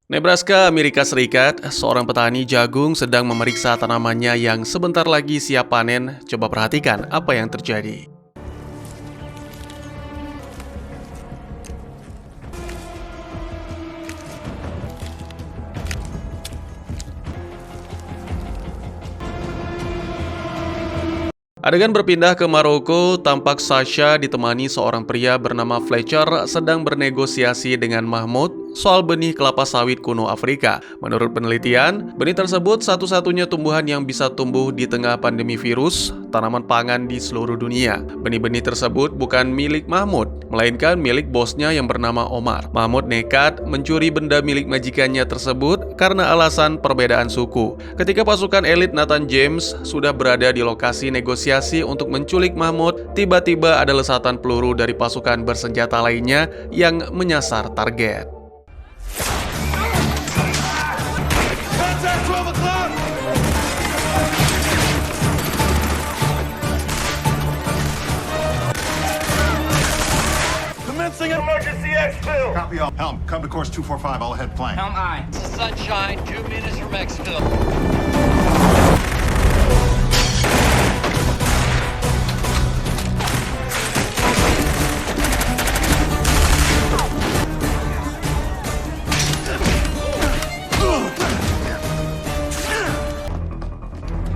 Nebraska, Amerika Serikat, seorang petani jagung sedang memeriksa tanamannya yang sebentar lagi siap panen. Coba perhatikan apa yang terjadi. Adegan berpindah ke Maroko, tampak Sasha ditemani seorang pria bernama Fletcher sedang bernegosiasi dengan Mahmud soal benih kelapa sawit kuno Afrika. Menurut penelitian, benih tersebut satu-satunya tumbuhan yang bisa tumbuh di tengah pandemi virus, tanaman pangan di seluruh dunia. Benih-benih tersebut bukan milik Mahmud, melainkan milik bosnya yang bernama Omar. Mahmud nekat mencuri benda milik majikannya tersebut karena alasan perbedaan suku. Ketika pasukan elit Nathan James sudah berada di lokasi negosiasi untuk menculik Mahmud, tiba-tiba ada lesatan peluru dari pasukan bersenjata lainnya yang menyasar target. Contact 12 o'clock! Commencing emergency exfil! Copy all. Helm, come to course 245, all ahead flank. Helm aye. This is Sunshine, 2 minutes from exfil.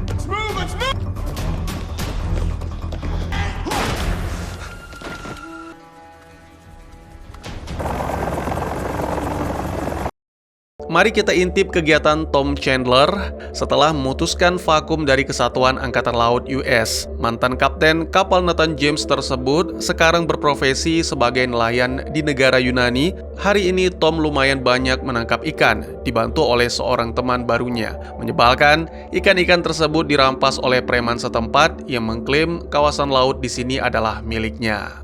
Let's move! Let's move! Mari kita intip kegiatan Tom Chandler setelah memutuskan vakum dari Kesatuan Angkatan Laut US. Mantan kapten kapal Nathan James tersebut sekarang berprofesi sebagai nelayan di negara Yunani. Hari ini Tom lumayan banyak menangkap ikan, dibantu oleh seorang teman barunya. Menyebalkan, ikan-ikan tersebut dirampas oleh preman setempat yang mengklaim kawasan laut di sini adalah miliknya.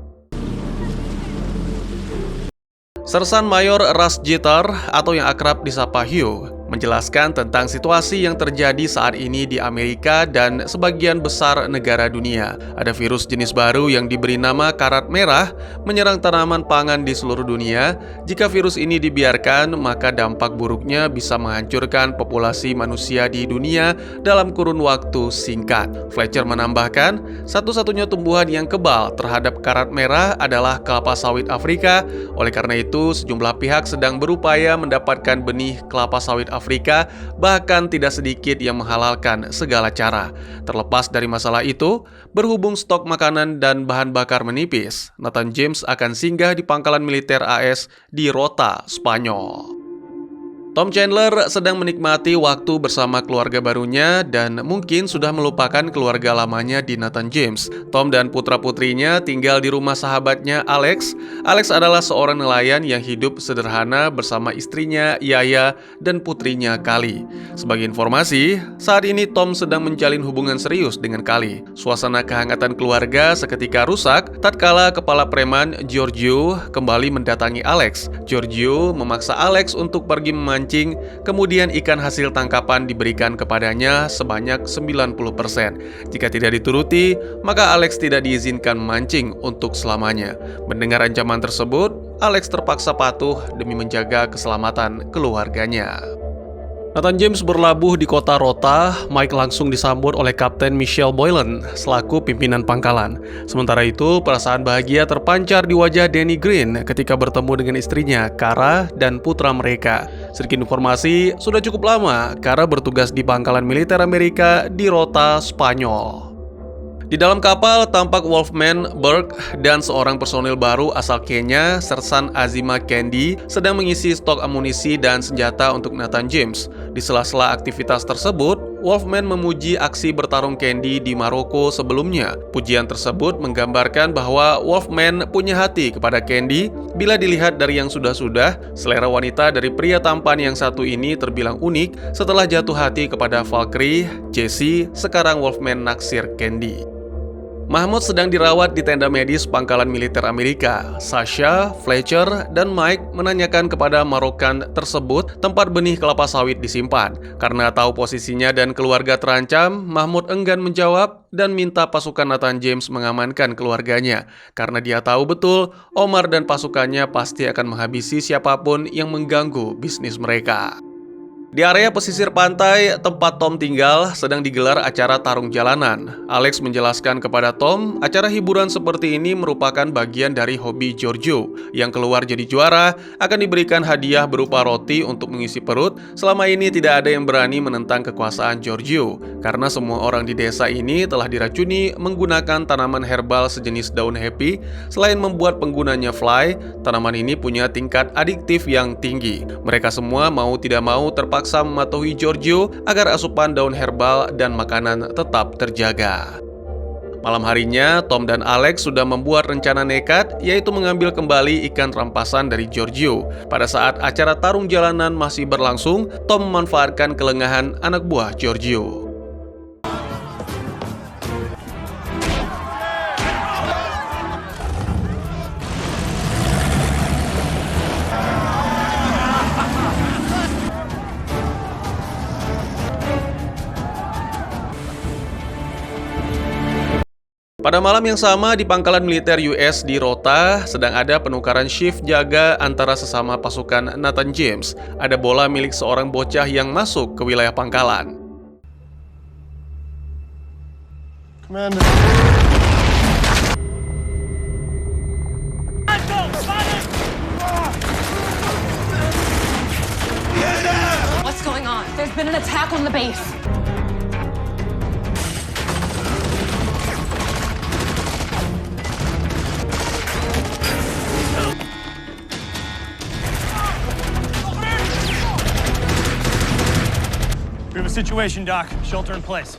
Sersan Mayor Russ Jeter atau yang akrab disapa Hugh menjelaskan tentang situasi yang terjadi saat ini di Amerika dan sebagian besar negara dunia. Ada virus jenis baru yang diberi nama karat merah menyerang tanaman pangan di seluruh dunia. Jika virus ini dibiarkan, maka dampak buruknya bisa menghancurkan populasi manusia di dunia dalam kurun waktu singkat. Fletcher menambahkan, satu-satunya tumbuhan yang kebal terhadap karat merah adalah kelapa sawit Afrika. Oleh karena itu, sejumlah pihak sedang berupaya mendapatkan benih kelapa sawit Afrika, bahkan tidak sedikit yang menghalalkan segala cara. Terlepas dari masalah itu, berhubung stok makanan dan bahan bakar menipis, Nathan James akan singgah di pangkalan militer AS di Rota, Spanyol. Tom Chandler sedang menikmati waktu bersama keluarga barunya dan mungkin sudah melupakan keluarga lamanya di Nathan James. Tom dan putra-putrinya tinggal di rumah sahabatnya Alex. Alex adalah seorang nelayan yang hidup sederhana bersama istrinya Yaya dan putrinya Kali. Sebagai informasi, saat ini Tom sedang menjalin hubungan serius dengan Kali. Suasana kehangatan keluarga seketika rusak tatkala kepala preman Giorgio kembali mendatangi Alex. Giorgio memaksa Alex untuk pergi memancing, kemudian ikan hasil tangkapan diberikan kepadanya sebanyak 90%. Jika tidak dituruti, maka Alex tidak diizinkan memancing untuk selamanya. Mendengar ancaman tersebut, Alex terpaksa patuh demi menjaga keselamatan keluarganya. Nathan James berlabuh di kota Rota. Mike langsung disambut oleh Kapten Michelle Boylan selaku pimpinan pangkalan. Sementara itu, perasaan bahagia terpancar di wajah Danny Green ketika bertemu dengan istrinya, Kara, dan putra mereka. Sedikit informasi, sudah cukup lama Kara bertugas di pangkalan militer Amerika di Rota, Spanyol. Di dalam kapal tampak Wolfman Burke dan seorang personil baru asal Kenya, Sersan Azima Kendi, sedang mengisi stok amunisi dan senjata untuk Nathan James. Di sela-sela aktivitas tersebut, Wolfman memuji aksi bertarung Kendi di Maroko sebelumnya. Pujian tersebut menggambarkan bahwa Wolfman punya hati kepada Kendi. Bila dilihat dari yang sudah-sudah, selera wanita dari pria tampan yang satu ini terbilang unik. Setelah jatuh hati kepada Valkyrie, Jesse, sekarang Wolfman naksir Kendi. Mahmud sedang dirawat di tenda medis pangkalan militer Amerika. Sasha, Fletcher, dan Mike menanyakan kepada Marokan tersebut tempat benih kelapa sawit disimpan. Karena tahu posisinya dan keluarga terancam, Mahmud enggan menjawab dan minta pasukan Nathan James mengamankan keluarganya. Karena dia tahu betul Omar dan pasukannya pasti akan menghabisi siapapun yang mengganggu bisnis mereka. Di area pesisir pantai tempat Tom tinggal sedang digelar acara tarung jalanan. Alex menjelaskan kepada Tom, acara hiburan seperti ini merupakan bagian dari hobi Giorgio. Yang keluar jadi juara akan diberikan hadiah berupa roti untuk mengisi perut. Selama ini tidak ada yang berani menentang kekuasaan Giorgio, karena semua orang di desa ini telah diracuni menggunakan tanaman herbal sejenis daun happy. Selain membuat penggunanya fly, tanaman ini punya tingkat adiktif yang tinggi. Mereka semua mau tidak mau terpaksa mematuhi Giorgio agar asupan daun herbal dan makanan tetap terjaga. Malam harinya, Tom dan Alex sudah membuat rencana nekat, yaitu mengambil kembali ikan rampasan dari Giorgio. Pada saat acara tarung jalanan masih berlangsung, Tom memanfaatkan kelengahan anak buah Giorgio. Pada malam yang sama di pangkalan militer US di Rota, sedang ada penukaran shift jaga antara sesama pasukan Nathan James. Ada bola milik seorang bocah yang masuk ke wilayah pangkalan. Commander. What's going on? There's been an attack on the base. We have a situation, Doc. Shelter in place.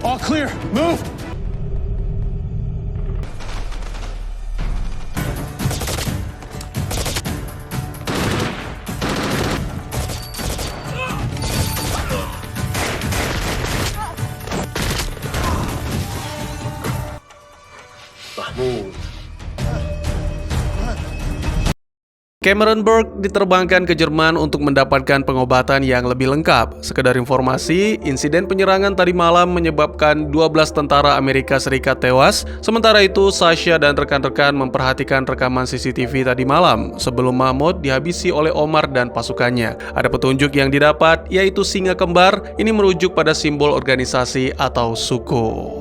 All clear. Move. Cameron Burke diterbangkan ke Jerman untuk mendapatkan pengobatan yang lebih lengkap. Sekedar informasi, insiden penyerangan tadi malam menyebabkan 12 tentara Amerika Serikat tewas. Sementara itu, Sasha dan rekan-rekan memperhatikan rekaman CCTV tadi malam sebelum Mahmud dihabisi oleh Omar dan pasukannya. Ada petunjuk yang didapat, yaitu singa kembar. Ini merujuk pada simbol organisasi atau suku.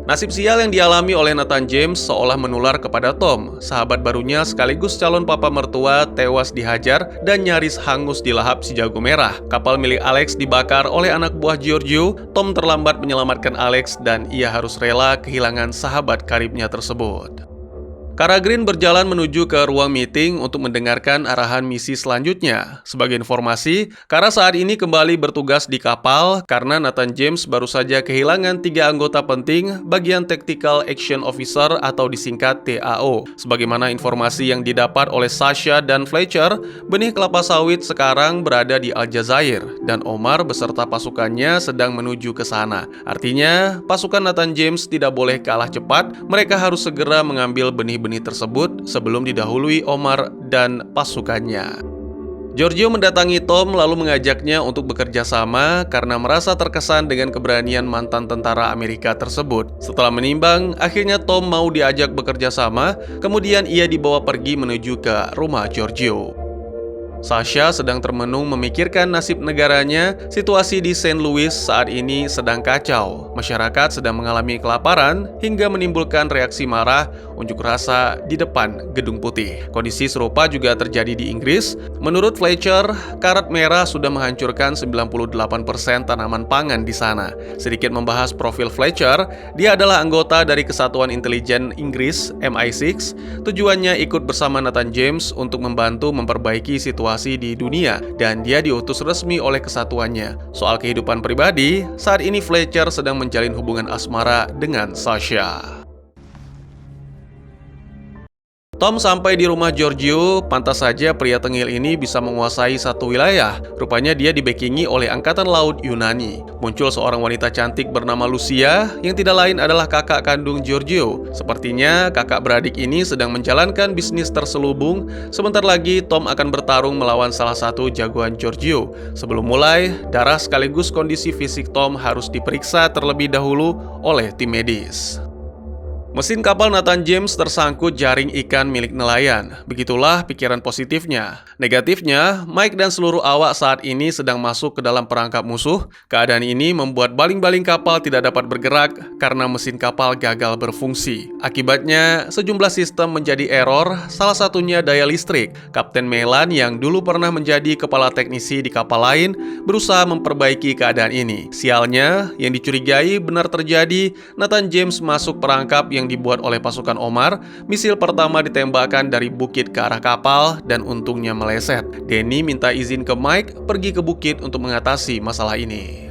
Nasib sial yang dialami oleh Nathan James seolah menular kepada Tom. Sahabat barunya sekaligus calon papa mertua tewas dihajar dan nyaris hangus dilahap si jago merah. Kapal milik Alex dibakar oleh anak buah Giorgio. Tom terlambat menyelamatkan Alex dan ia harus rela kehilangan sahabat karibnya tersebut. Kara Green berjalan menuju ke ruang meeting untuk mendengarkan arahan misi selanjutnya. Sebagai informasi, Kara saat ini kembali bertugas di kapal karena Nathan James baru saja kehilangan 3 anggota penting bagian Tactical Action Officer atau disingkat TAO. Sebagaimana informasi yang didapat oleh Sasha dan Fletcher, benih kelapa sawit sekarang berada di Aljazair dan Omar beserta pasukannya sedang menuju ke sana. Artinya, pasukan Nathan James tidak boleh kalah cepat, mereka harus segera mengambil benih-benih tersebut sebelum didahului Omar dan pasukannya. Giorgio mendatangi Tom lalu mengajaknya untuk bekerja sama karena merasa terkesan dengan keberanian mantan tentara Amerika tersebut. Setelah menimbang, akhirnya Tom mau diajak bekerja sama, kemudian ia dibawa pergi menuju ke rumah Giorgio. Sasha sedang termenung memikirkan nasib negaranya. Situasi di St. Louis saat ini sedang kacau. Masyarakat sedang mengalami kelaparan hingga menimbulkan reaksi marah, unjuk rasa di depan Gedung Putih. Kondisi serupa juga terjadi di Inggris. Menurut Fletcher, karat merah sudah menghancurkan 98% tanaman pangan di sana. Sedikit membahas profil Fletcher, dia adalah anggota dari Kesatuan Intelijen Inggris, MI6. Tujuannya ikut bersama Nathan James untuk membantu memperbaiki situasi situasi di dunia dan dia diutus resmi oleh kesatuannya. Soal kehidupan pribadi, saat ini Fletcher sedang menjalin hubungan asmara dengan Sasha. Tom sampai di rumah Giorgio, pantas saja pria tengil ini bisa menguasai satu wilayah. Rupanya dia dibackingi oleh Angkatan Laut Yunani. Muncul seorang wanita cantik bernama Lucia, yang tidak lain adalah kakak kandung Giorgio. Sepertinya kakak beradik ini sedang menjalankan bisnis terselubung. Sebentar lagi Tom akan bertarung melawan salah satu jagoan Giorgio. Sebelum mulai, darah sekaligus kondisi fisik Tom harus diperiksa terlebih dahulu oleh tim medis. Mesin kapal Nathan James tersangkut jaring ikan milik nelayan. Begitulah pikiran positifnya. Negatifnya, Mike dan seluruh awak saat ini sedang masuk ke dalam perangkap musuh. Keadaan ini membuat baling-baling kapal tidak dapat bergerak karena mesin kapal gagal berfungsi. Akibatnya, sejumlah sistem menjadi error, salah satunya daya listrik. Kapten Melan yang dulu pernah menjadi kepala teknisi di kapal lain berusaha memperbaiki keadaan ini. Sialnya, yang dicurigai benar terjadi, Nathan James masuk perangkap yang dibuat oleh pasukan Omar. Misil pertama ditembakkan dari bukit ke arah kapal dan untungnya meleset. Danny minta izin ke Mike pergi ke bukit untuk mengatasi masalah ini.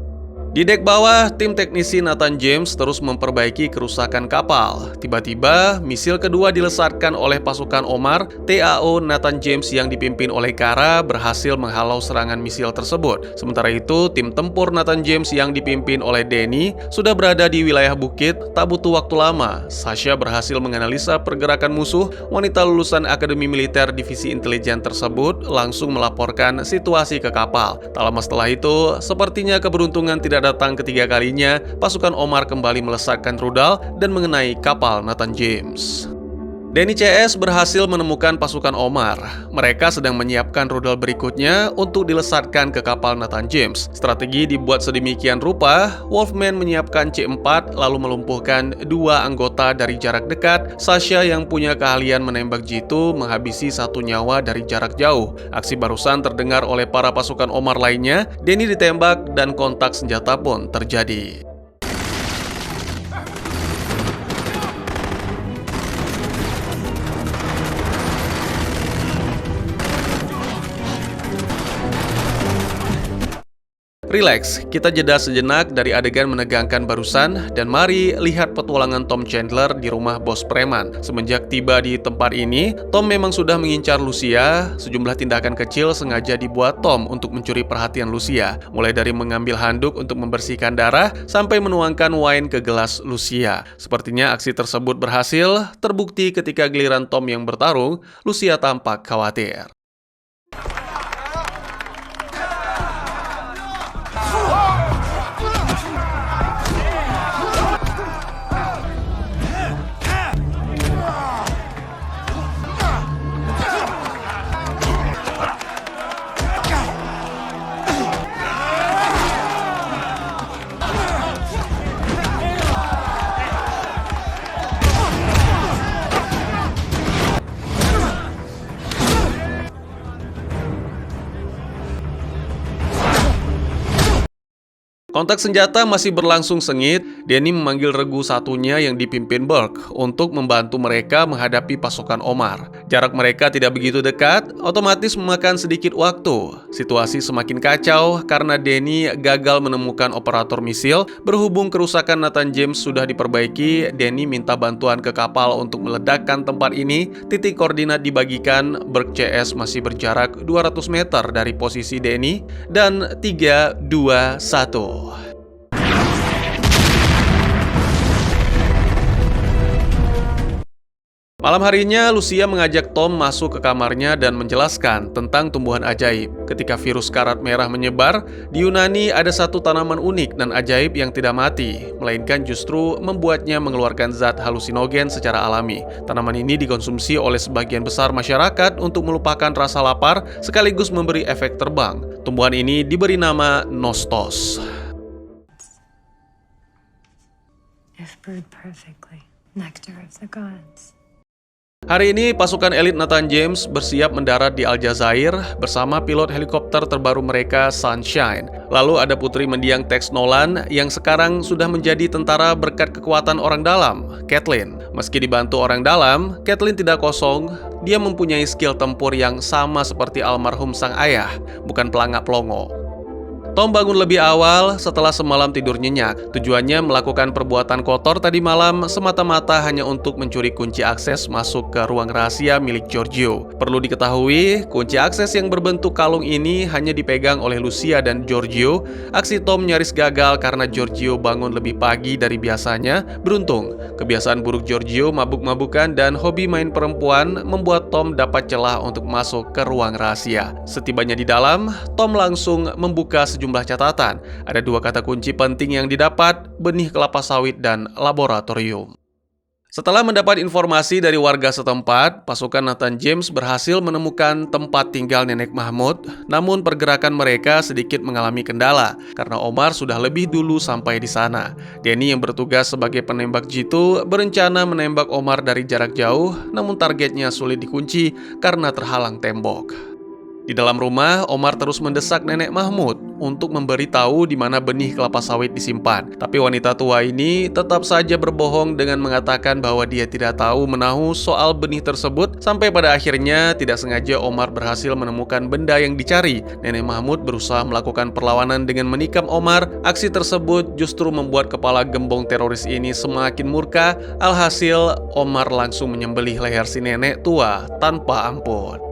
Di dek bawah, tim teknisi Nathan James terus memperbaiki kerusakan kapal. Tiba-tiba, misil kedua dilesatkan oleh pasukan Omar. TAO Nathan James yang dipimpin oleh Kara berhasil menghalau serangan misil tersebut. Sementara itu, tim tempur Nathan James yang dipimpin oleh Danny sudah berada di wilayah bukit. Tak butuh waktu lama, Sasha berhasil menganalisa pergerakan musuh. Wanita lulusan Akademi Militer Divisi Intelijen tersebut langsung melaporkan situasi ke kapal. Tak lama setelah itu, sepertinya keberuntungan tidak datang ketiga kalinya, pasukan Omar kembali melesatkan rudal dan mengenai kapal Nathan James. Danny CS berhasil menemukan pasukan Omar. Mereka sedang menyiapkan rudal berikutnya untuk dilesatkan ke kapal Nathan James. Strategi dibuat sedemikian rupa, Wolfman menyiapkan C4 lalu melumpuhkan dua anggota dari jarak dekat. Sasha yang punya keahlian menembak jitu menghabisi satu nyawa dari jarak jauh. Aksi barusan terdengar oleh para pasukan Omar lainnya. Danny ditembak dan kontak senjata pun terjadi. Relax, kita jeda sejenak dari adegan menegangkan barusan dan mari lihat petualangan Tom Chandler di rumah bos preman. Semenjak tiba di tempat ini, Tom memang sudah mengincar Lucia. Sejumlah tindakan kecil sengaja dibuat Tom untuk mencuri perhatian Lucia. Mulai dari mengambil handuk untuk membersihkan darah sampai menuangkan wine ke gelas Lucia. Sepertinya aksi tersebut berhasil, terbukti ketika giliran Tom yang bertarung, Lucia tampak khawatir. Kontak senjata masih berlangsung sengit. Danny memanggil regu satunya yang dipimpin Burke untuk membantu mereka menghadapi pasukan Omar. Jarak mereka tidak begitu dekat, otomatis memakan sedikit waktu. Situasi semakin kacau karena Danny gagal menemukan operator misil. Berhubung kerusakan Nathan James sudah diperbaiki, Danny minta bantuan ke kapal untuk meledakkan tempat ini. Titik koordinat dibagikan, Burke CS masih berjarak 200 meter dari posisi Danny, dan 3, 2, 1. Malam harinya, Lucia mengajak Tom masuk ke kamarnya dan menjelaskan tentang tumbuhan ajaib. Ketika virus karat merah menyebar, di Yunani ada satu tanaman unik dan ajaib yang tidak mati, melainkan justru membuatnya mengeluarkan zat halusinogen secara alami. Tanaman ini dikonsumsi oleh sebagian besar masyarakat untuk melupakan rasa lapar, sekaligus memberi efek terbang. Tumbuhan ini diberi nama Nostos. If brewed perfectly, nectar of the gods. Hari ini, pasukan elit Nathan James bersiap mendarat di Aljazair bersama pilot helikopter terbaru mereka, Sunshine. Lalu ada putri mendiang Tex Nolan yang sekarang sudah menjadi tentara berkat kekuatan orang dalam, Caitlin. Meski dibantu orang dalam, Caitlin tidak kosong. Dia mempunyai skill tempur yang sama seperti almarhum sang ayah, bukan pelangak pelongo. Tom bangun lebih awal setelah semalam tidur nyenyak. Tujuannya melakukan perbuatan kotor tadi malam semata-mata hanya untuk mencuri kunci akses masuk ke ruang rahasia milik Giorgio. Perlu diketahui, kunci akses yang berbentuk kalung ini hanya dipegang oleh Lucia dan Giorgio. Aksi Tom nyaris gagal karena Giorgio bangun lebih pagi dari biasanya. Beruntung, kebiasaan buruk Giorgio mabuk-mabukan dan hobi main perempuan membuat Tom dapat celah untuk masuk ke ruang rahasia. Setibanya di dalam, Tom langsung membuka sejumlah catatan. Ada 2 kata kunci penting yang didapat, benih kelapa sawit dan laboratorium. Setelah mendapat informasi dari warga setempat, pasukan Nathan James berhasil menemukan tempat tinggal Nenek Mahmud. Namun pergerakan mereka sedikit mengalami kendala karena Omar sudah lebih dulu sampai di sana. Danny yang bertugas sebagai penembak jitu berencana menembak Omar dari jarak jauh, namun targetnya sulit dikunci karena terhalang tembok. Di dalam rumah, Omar terus mendesak Nenek Mahmud untuk memberitahu di mana benih kelapa sawit disimpan. Tapi wanita tua ini tetap saja berbohong dengan mengatakan bahwa dia tidak tahu menahu soal benih tersebut. Sampai pada akhirnya, tidak sengaja Omar berhasil menemukan benda yang dicari. Nenek Mahmud berusaha melakukan perlawanan dengan menikam Omar. Aksi tersebut justru membuat kepala gembong teroris ini semakin murka. Alhasil, Omar langsung menyembelih leher si nenek tua tanpa ampun.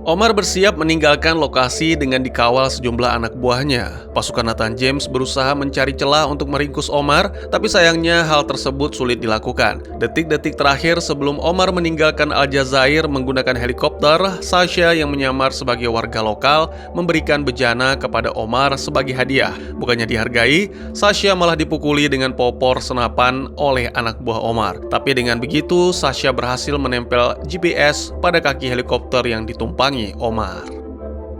Omar bersiap meninggalkan lokasi dengan dikawal sejumlah anak buahnya. Pasukan Nathan James berusaha mencari celah untuk meringkus Omar, tapi sayangnya hal tersebut sulit dilakukan. Detik-detik terakhir sebelum Omar meninggalkan Aljazair menggunakan helikopter, Sasha yang menyamar sebagai warga lokal memberikan bejana kepada Omar sebagai hadiah. Bukannya dihargai, Sasha malah dipukuli dengan popor senapan oleh anak buah Omar. Tapi dengan begitu, Sasha berhasil menempel GPS pada kaki helikopter yang ditumpangi Omar.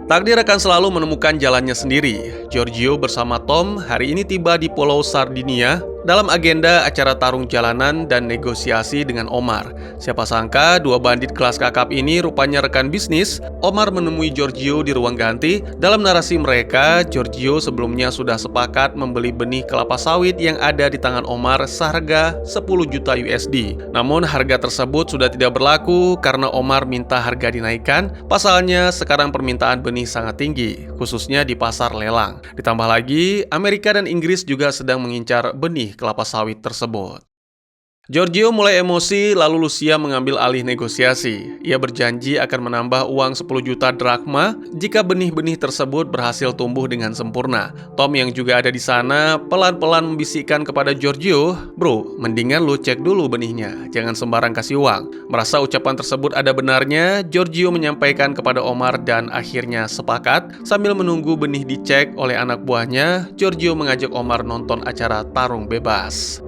Takdir akan selalu menemukan jalannya sendiri. Giorgio bersama Tom hari ini tiba di Pulau Sardinia dalam agenda acara tarung jalanan dan negosiasi dengan Omar. Siapa sangka 2 bandit kelas kakap ini rupanya rekan bisnis. Omar menemui Giorgio di ruang ganti. Dalam narasi mereka, Giorgio sebelumnya sudah sepakat membeli benih kelapa sawit yang ada di tangan Omar seharga 10 juta USD. Namun harga tersebut sudah tidak berlaku karena Omar minta harga dinaikkan. Pasalnya sekarang permintaan benih sangat tinggi, khususnya di pasar lelang. Ditambah lagi, Amerika dan Inggris juga sedang mengincar benih kelapa sawit tersebut. Giorgio mulai emosi, lalu Lucia mengambil alih negosiasi. Ia berjanji akan menambah uang 10 juta drakma jika benih-benih tersebut berhasil tumbuh dengan sempurna. Tom yang juga ada di sana pelan-pelan membisikkan kepada Giorgio, "Bro, mendingan lu cek dulu benihnya, jangan sembarang kasih uang." Merasa ucapan tersebut ada benarnya, Giorgio menyampaikan kepada Omar dan akhirnya sepakat. Sambil menunggu benih dicek oleh anak buahnya, Giorgio mengajak Omar nonton acara tarung bebas.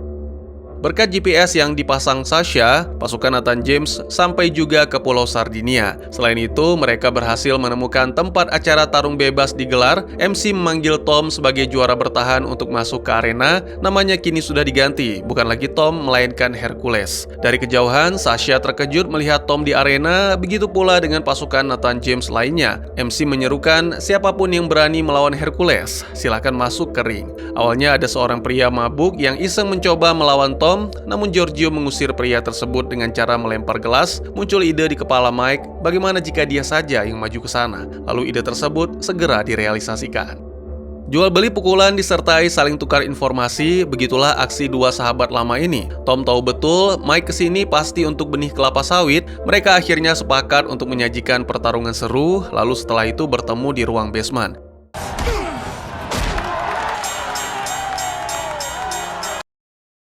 Berkat GPS yang dipasang Sasha, pasukan Nathan James sampai juga ke Pulau Sardinia. Selain itu, mereka berhasil menemukan tempat acara tarung bebas digelar. MC memanggil Tom sebagai juara bertahan untuk masuk ke arena. Namanya kini sudah diganti, bukan lagi Tom, melainkan Hercules. Dari kejauhan, Sasha terkejut melihat Tom di arena, begitu pula dengan pasukan Nathan James lainnya. MC menyerukan, siapapun yang berani melawan Hercules, silakan masuk ke ring. Awalnya ada seorang pria mabuk yang iseng mencoba melawan Tom, namun Giorgio mengusir pria tersebut dengan cara melempar gelas. Muncul ide di kepala Mike, bagaimana jika dia saja yang maju ke sana? Lalu ide tersebut segera direalisasikan. Jual beli pukulan disertai saling tukar informasi, begitulah aksi 2 sahabat lama ini. Tom tahu betul Mike kesini pasti untuk benih kelapa sawit. Mereka akhirnya sepakat untuk menyajikan pertarungan seru, lalu setelah itu bertemu di ruang basement.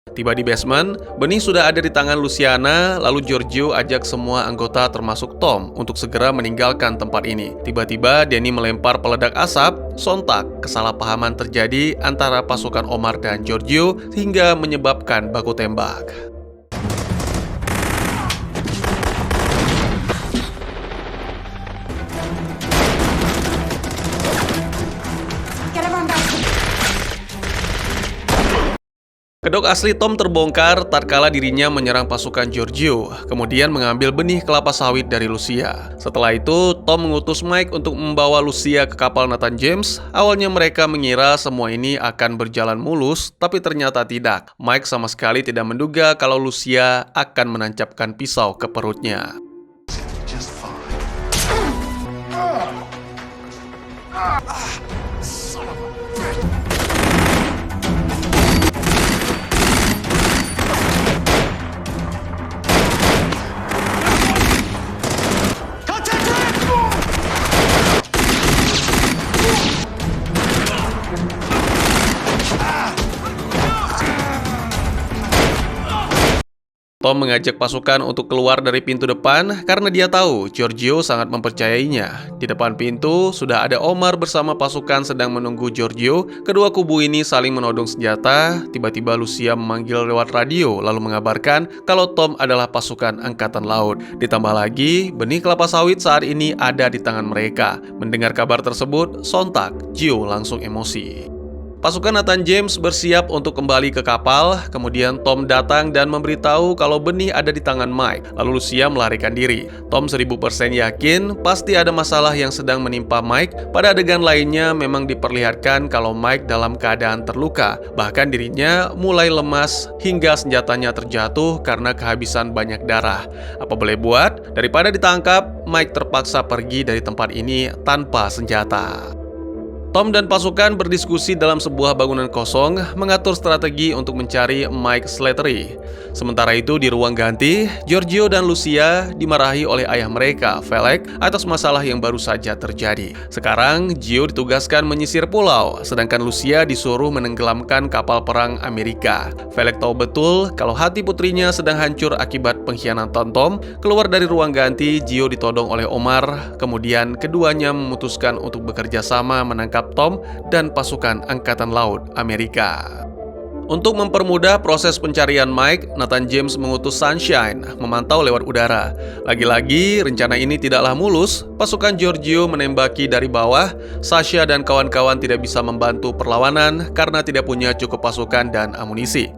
Tiba di basement, benih sudah ada di tangan Luciana, lalu Giorgio ajak semua anggota termasuk Tom untuk segera meninggalkan tempat ini. Tiba-tiba Danny melempar peledak asap, sontak kesalahpahaman terjadi antara pasukan Omar dan Giorgio hingga menyebabkan baku tembak. Kedok asli Tom terbongkar tatkala dirinya menyerang pasukan Giorgio, kemudian mengambil benih kelapa sawit dari Lucia. Setelah itu, Tom mengutus Mike untuk membawa Lucia ke kapal Nathan James. Awalnya mereka mengira semua ini akan berjalan mulus, tapi ternyata tidak. Mike sama sekali tidak menduga kalau Lucia akan menancapkan pisau ke perutnya. Just fine. Son of a bitch. Tom mengajak pasukan untuk keluar dari pintu depan karena dia tahu Giorgio sangat mempercayainya. Di depan pintu sudah ada Omar bersama pasukan sedang menunggu Giorgio. Kedua kubu ini saling menodong senjata. Tiba-tiba Lucia memanggil lewat radio lalu mengabarkan kalau Tom adalah pasukan angkatan laut. Ditambah lagi, benih kelapa sawit saat ini ada di tangan mereka. Mendengar kabar tersebut, sontak Gio langsung emosi. Pasukan Nathan James bersiap untuk kembali ke kapal, kemudian Tom datang dan memberitahu kalau benih ada di tangan Mike, lalu Lucia melarikan diri. Tom 1000% yakin pasti ada masalah yang sedang menimpa Mike. Pada adegan lainnya memang diperlihatkan kalau Mike dalam keadaan terluka, bahkan dirinya mulai lemas hingga senjatanya terjatuh karena kehabisan banyak darah. Apa boleh buat, daripada ditangkap, Mike terpaksa pergi dari tempat ini tanpa senjata. Tom dan pasukan berdiskusi dalam sebuah bangunan kosong, mengatur strategi untuk mencari Mike Slattery. Sementara itu di ruang ganti, Giorgio dan Lucia dimarahi oleh ayah mereka, Felix, atas masalah yang baru saja terjadi. Sekarang, Gio ditugaskan menyisir pulau, sedangkan Lucia disuruh menenggelamkan kapal perang Amerika. Felix tahu betul kalau hati putrinya sedang hancur akibat pengkhianatan Tom. Keluar dari ruang ganti, Gio ditodong oleh Omar, kemudian keduanya memutuskan untuk bekerja sama menangkap Tom dan pasukan angkatan laut Amerika. Untuk mempermudah proses pencarian Mike, Nathan James mengutus Sunshine memantau lewat udara. Lagi-lagi, rencana ini tidaklah mulus. Pasukan Giorgio menembaki dari bawah. Sasha dan kawan-kawan tidak bisa membantu perlawanan karena tidak punya cukup pasukan dan amunisi.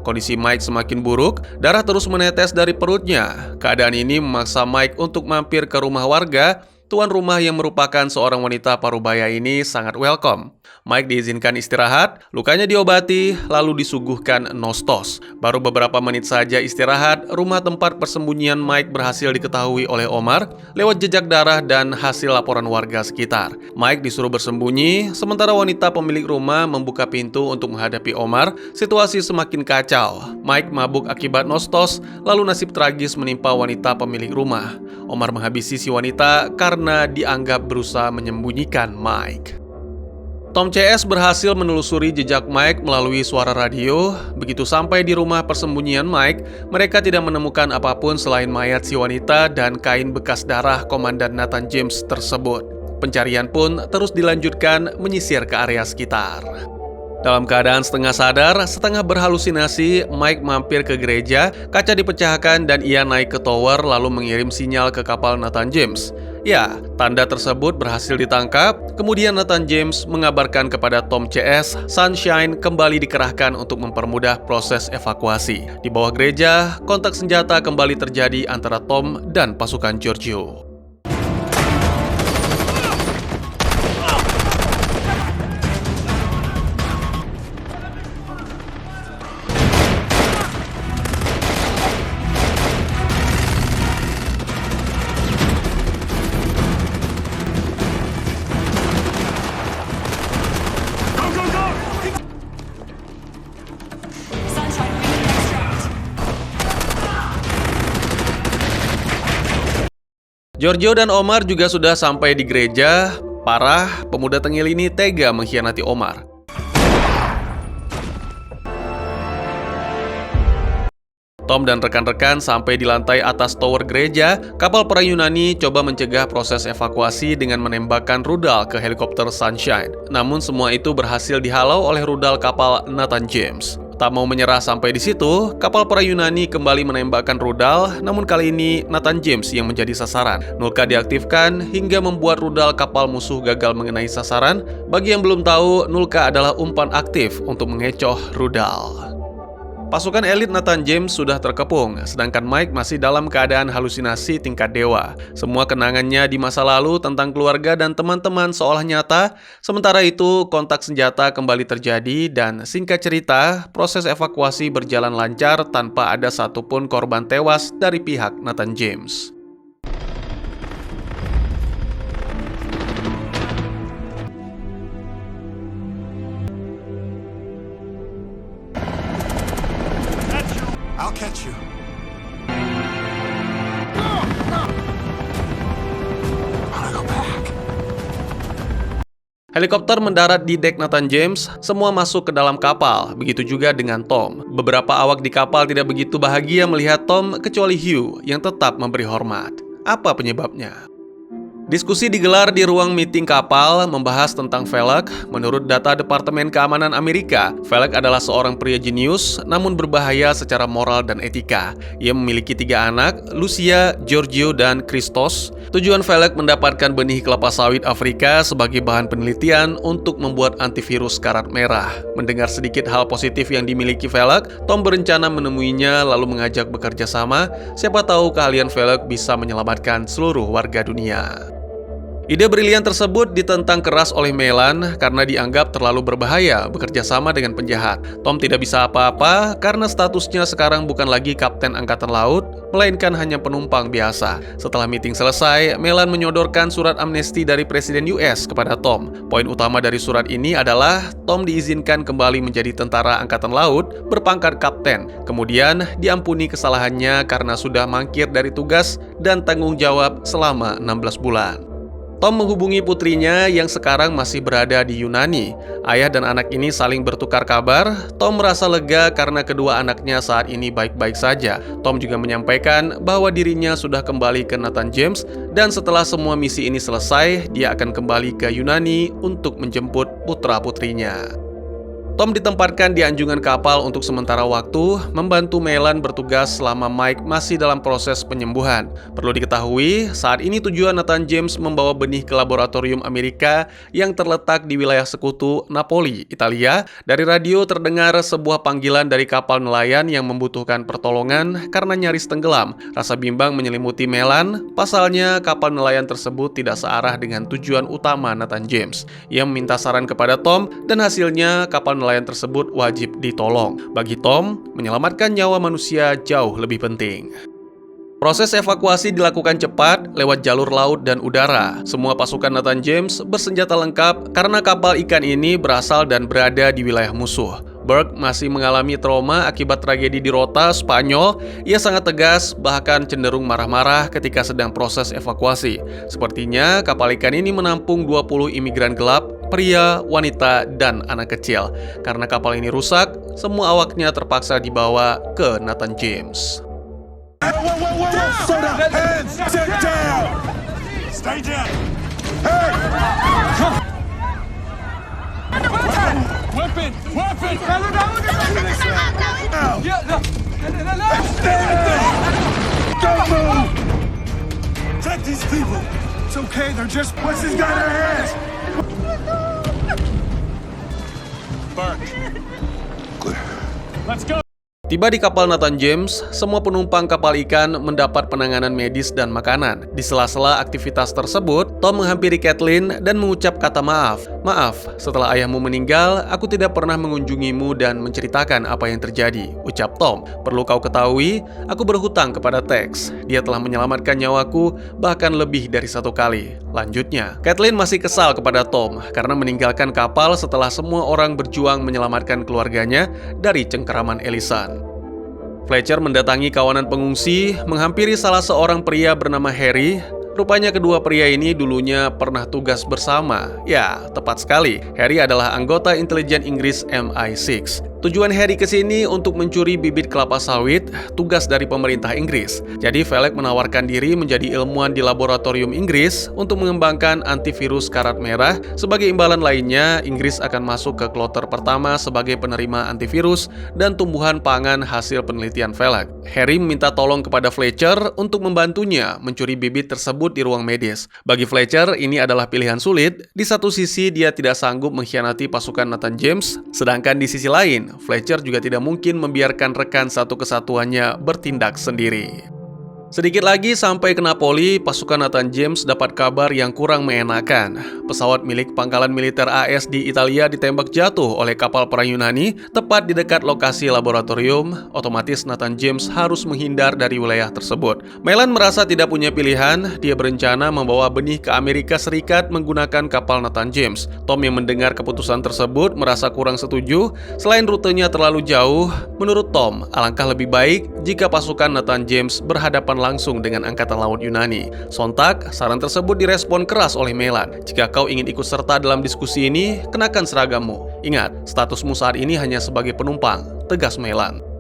Kondisi Mike semakin buruk, darah terus menetes dari perutnya. Keadaan ini memaksa Mike untuk mampir ke rumah warga. Tuan rumah yang merupakan seorang wanita parubaya ini sangat welcome. Mike diizinkan istirahat, lukanya diobati, lalu disuguhkan nostos. Baru beberapa menit saja istirahat, rumah tempat persembunyian Mike berhasil diketahui oleh Omar lewat jejak darah dan hasil laporan warga sekitar. Mike disuruh bersembunyi, sementara wanita pemilik rumah membuka pintu untuk menghadapi Omar. Situasi semakin kacau. Mike mabuk akibat nostos, lalu nasib tragis menimpa wanita pemilik rumah. Omar menghabisi si wanita karena dianggap berusaha menyembunyikan Mike. Tom CS berhasil menelusuri jejak Mike melalui suara radio. Begitu sampai di rumah persembunyian Mike, mereka tidak menemukan apapun selain mayat si wanita dan kain bekas darah Komandan Nathan James tersebut. Pencarian pun terus dilanjutkan menyisir ke area sekitar. Dalam keadaan setengah sadar, setengah berhalusinasi, Mike mampir ke gereja, kaca dipecahkan dan ia naik ke tower lalu mengirim sinyal ke kapal Nathan James. Ya, tanda tersebut berhasil ditangkap. Kemudian Nathan James mengabarkan kepada Tom CS, Sunshine kembali dikerahkan untuk mempermudah proses evakuasi. Di bawah gereja, kontak senjata kembali terjadi antara Tom dan pasukan Giorgio. Sunshine, we need extract. Giorgio dan Omar juga sudah sampai di gereja. Parah, pemuda tengil ini tega mengkhianati Omar. Tom dan rekan-rekan sampai di lantai atas tower gereja. Kapal perang Yunani coba mencegah proses evakuasi dengan menembakkan rudal ke helikopter Sunshine. Namun semua itu berhasil dihalau oleh rudal kapal Nathan James. Tak mau menyerah sampai di situ, kapal perang Yunani kembali menembakkan rudal, namun kali ini Nathan James yang menjadi sasaran. Nulka diaktifkan hingga membuat rudal kapal musuh gagal mengenai sasaran. Bagi yang belum tahu, Nulka adalah umpan aktif untuk mengecoh rudal. Pasukan elit Nathan James sudah terkepung, sedangkan Mike masih dalam keadaan halusinasi tingkat dewa. Semua kenangannya di masa lalu tentang keluarga dan teman-teman seolah nyata. Sementara itu, kontak senjata kembali terjadi dan singkat cerita, proses evakuasi berjalan lancar tanpa ada satupun korban tewas dari pihak Nathan James. I'll catch you. Wanna go back? Helikopter mendarat di dek Nathan James, semua masuk ke dalam kapal, begitu juga dengan Tom. Beberapa awak di kapal tidak begitu bahagia melihat Tom kecuali Hugh yang tetap memberi hormat. Apa penyebabnya? Diskusi digelar di ruang meeting kapal membahas tentang Velek. Menurut data Departemen Keamanan Amerika, Velek adalah seorang pria jenius namun berbahaya secara moral dan etika. Ia memiliki 3 anak, Lucia, Giorgio, dan Christos. Tujuan Velek mendapatkan benih kelapa sawit Afrika sebagai bahan penelitian untuk membuat antivirus karat merah. Mendengar sedikit hal positif yang dimiliki Velek, Tom berencana menemuinya lalu mengajak bekerja sama. Siapa tahu keahlian Velek bisa menyelamatkan seluruh warga dunia. Ide brilian tersebut ditentang keras oleh Melan karena dianggap terlalu berbahaya bekerja sama dengan penjahat. Tom tidak bisa apa-apa karena statusnya sekarang bukan lagi Kapten Angkatan Laut, melainkan hanya penumpang biasa. Setelah meeting selesai, Melan menyodorkan surat amnesti dari Presiden US kepada Tom. Poin utama dari surat ini adalah Tom diizinkan kembali menjadi tentara Angkatan Laut berpangkat Kapten. Kemudian diampuni kesalahannya karena sudah mangkir dari tugas dan tanggung jawab selama 16 bulan. Tom menghubungi putrinya yang sekarang masih berada di Yunani. Ayah dan anak ini saling bertukar kabar. Tom merasa lega karena kedua anaknya saat ini baik-baik saja. Tom juga menyampaikan bahwa dirinya sudah kembali ke Nathan James dan setelah semua misi ini selesai, dia akan kembali ke Yunani untuk menjemput putra-putrinya. Tom ditempatkan di anjungan kapal untuk sementara waktu, membantu Melan bertugas selama Mike masih dalam proses penyembuhan. Perlu diketahui, saat ini tujuan Nathan James membawa benih ke laboratorium Amerika yang terletak di wilayah sekutu Napoli, Italia. Dari radio terdengar sebuah panggilan dari kapal nelayan yang membutuhkan pertolongan karena nyaris tenggelam. Rasa bimbang menyelimuti Melan, pasalnya kapal nelayan tersebut tidak searah dengan tujuan utama Nathan James. Ia meminta saran kepada Tom dan hasilnya kapal nelayan tersebut wajib ditolong. Bagi Tom, menyelamatkan nyawa manusia jauh lebih penting. Proses evakuasi dilakukan cepat lewat jalur laut dan udara. Semua pasukan Nathan James bersenjata lengkap karena kapal ikan ini berasal dan berada di wilayah musuh. Burke masih mengalami trauma akibat tragedi di Rota, Spanyol. Ia sangat tegas, bahkan cenderung marah-marah ketika sedang proses evakuasi. Sepertinya kapal ikan ini menampung 20 imigran gelap, pria, wanita, dan anak kecil. Karena kapal ini rusak, semua awaknya terpaksa dibawa ke Nathan James. Stay down. Weapon! Weapon! Don't move. Take these people. It's okay, they're just pussies got their hands! Burke. Let's go! Tiba di kapal Nathan James, semua penumpang kapal ikan mendapat penanganan medis dan makanan. Di sela-sela aktivitas tersebut, Tom menghampiri Kathleen dan mengucap kata maaf. Maaf, setelah ayahmu meninggal, aku tidak pernah mengunjungimu dan menceritakan apa yang terjadi, ucap Tom. Perlu kau ketahui, aku berhutang kepada Tex. Dia telah menyelamatkan nyawaku bahkan lebih dari 1 kali. Lanjutnya, Kathleen masih kesal kepada Tom karena meninggalkan kapal setelah semua orang berjuang menyelamatkan keluarganya dari cengkeraman Ellison. Fletcher mendatangi kawanan pengungsi, menghampiri salah seorang pria bernama Harry. Rupanya kedua pria ini dulunya pernah tugas bersama. Ya, tepat sekali. Harry adalah anggota intelijen Inggris MI6. Tujuan Harry ke sini untuk mencuri bibit kelapa sawit, tugas dari pemerintah Inggris. Jadi Felix menawarkan diri menjadi ilmuwan di laboratorium Inggris untuk mengembangkan antivirus karat merah. Sebagai imbalan lainnya, Inggris akan masuk ke kloter pertama sebagai penerima antivirus dan tumbuhan pangan hasil penelitian Felix. Harry meminta tolong kepada Fletcher untuk membantunya mencuri bibit tersebut di ruang medis. Bagi Fletcher, ini adalah pilihan sulit. Di satu sisi, dia tidak sanggup mengkhianati pasukan Nathan James, sedangkan di sisi lain, Fletcher juga tidak mungkin membiarkan rekan satu kesatuannya bertindak sendiri. Sedikit lagi sampai ke Napoli, pasukan Nathan James dapat kabar yang kurang mengenakan. Pesawat milik pangkalan militer AS di Italia ditembak jatuh oleh kapal perang Yunani tepat di dekat lokasi laboratorium. Otomatis Nathan James harus menghindar dari wilayah tersebut. Melan merasa tidak punya pilihan, dia berencana membawa benih ke Amerika Serikat menggunakan kapal Nathan James. Tom yang mendengar keputusan tersebut merasa kurang setuju. Selain rutenya terlalu jauh, menurut Tom, alangkah lebih baik jika pasukan Nathan James berhadapan langsung dengan Angkatan Laut Yunani. Sontak, saran tersebut direspon keras oleh Melan. Jika kau ingin ikut serta dalam diskusi ini, kenakan seragammu. Ingat, statusmu saat ini hanya sebagai penumpang, tegas Melan.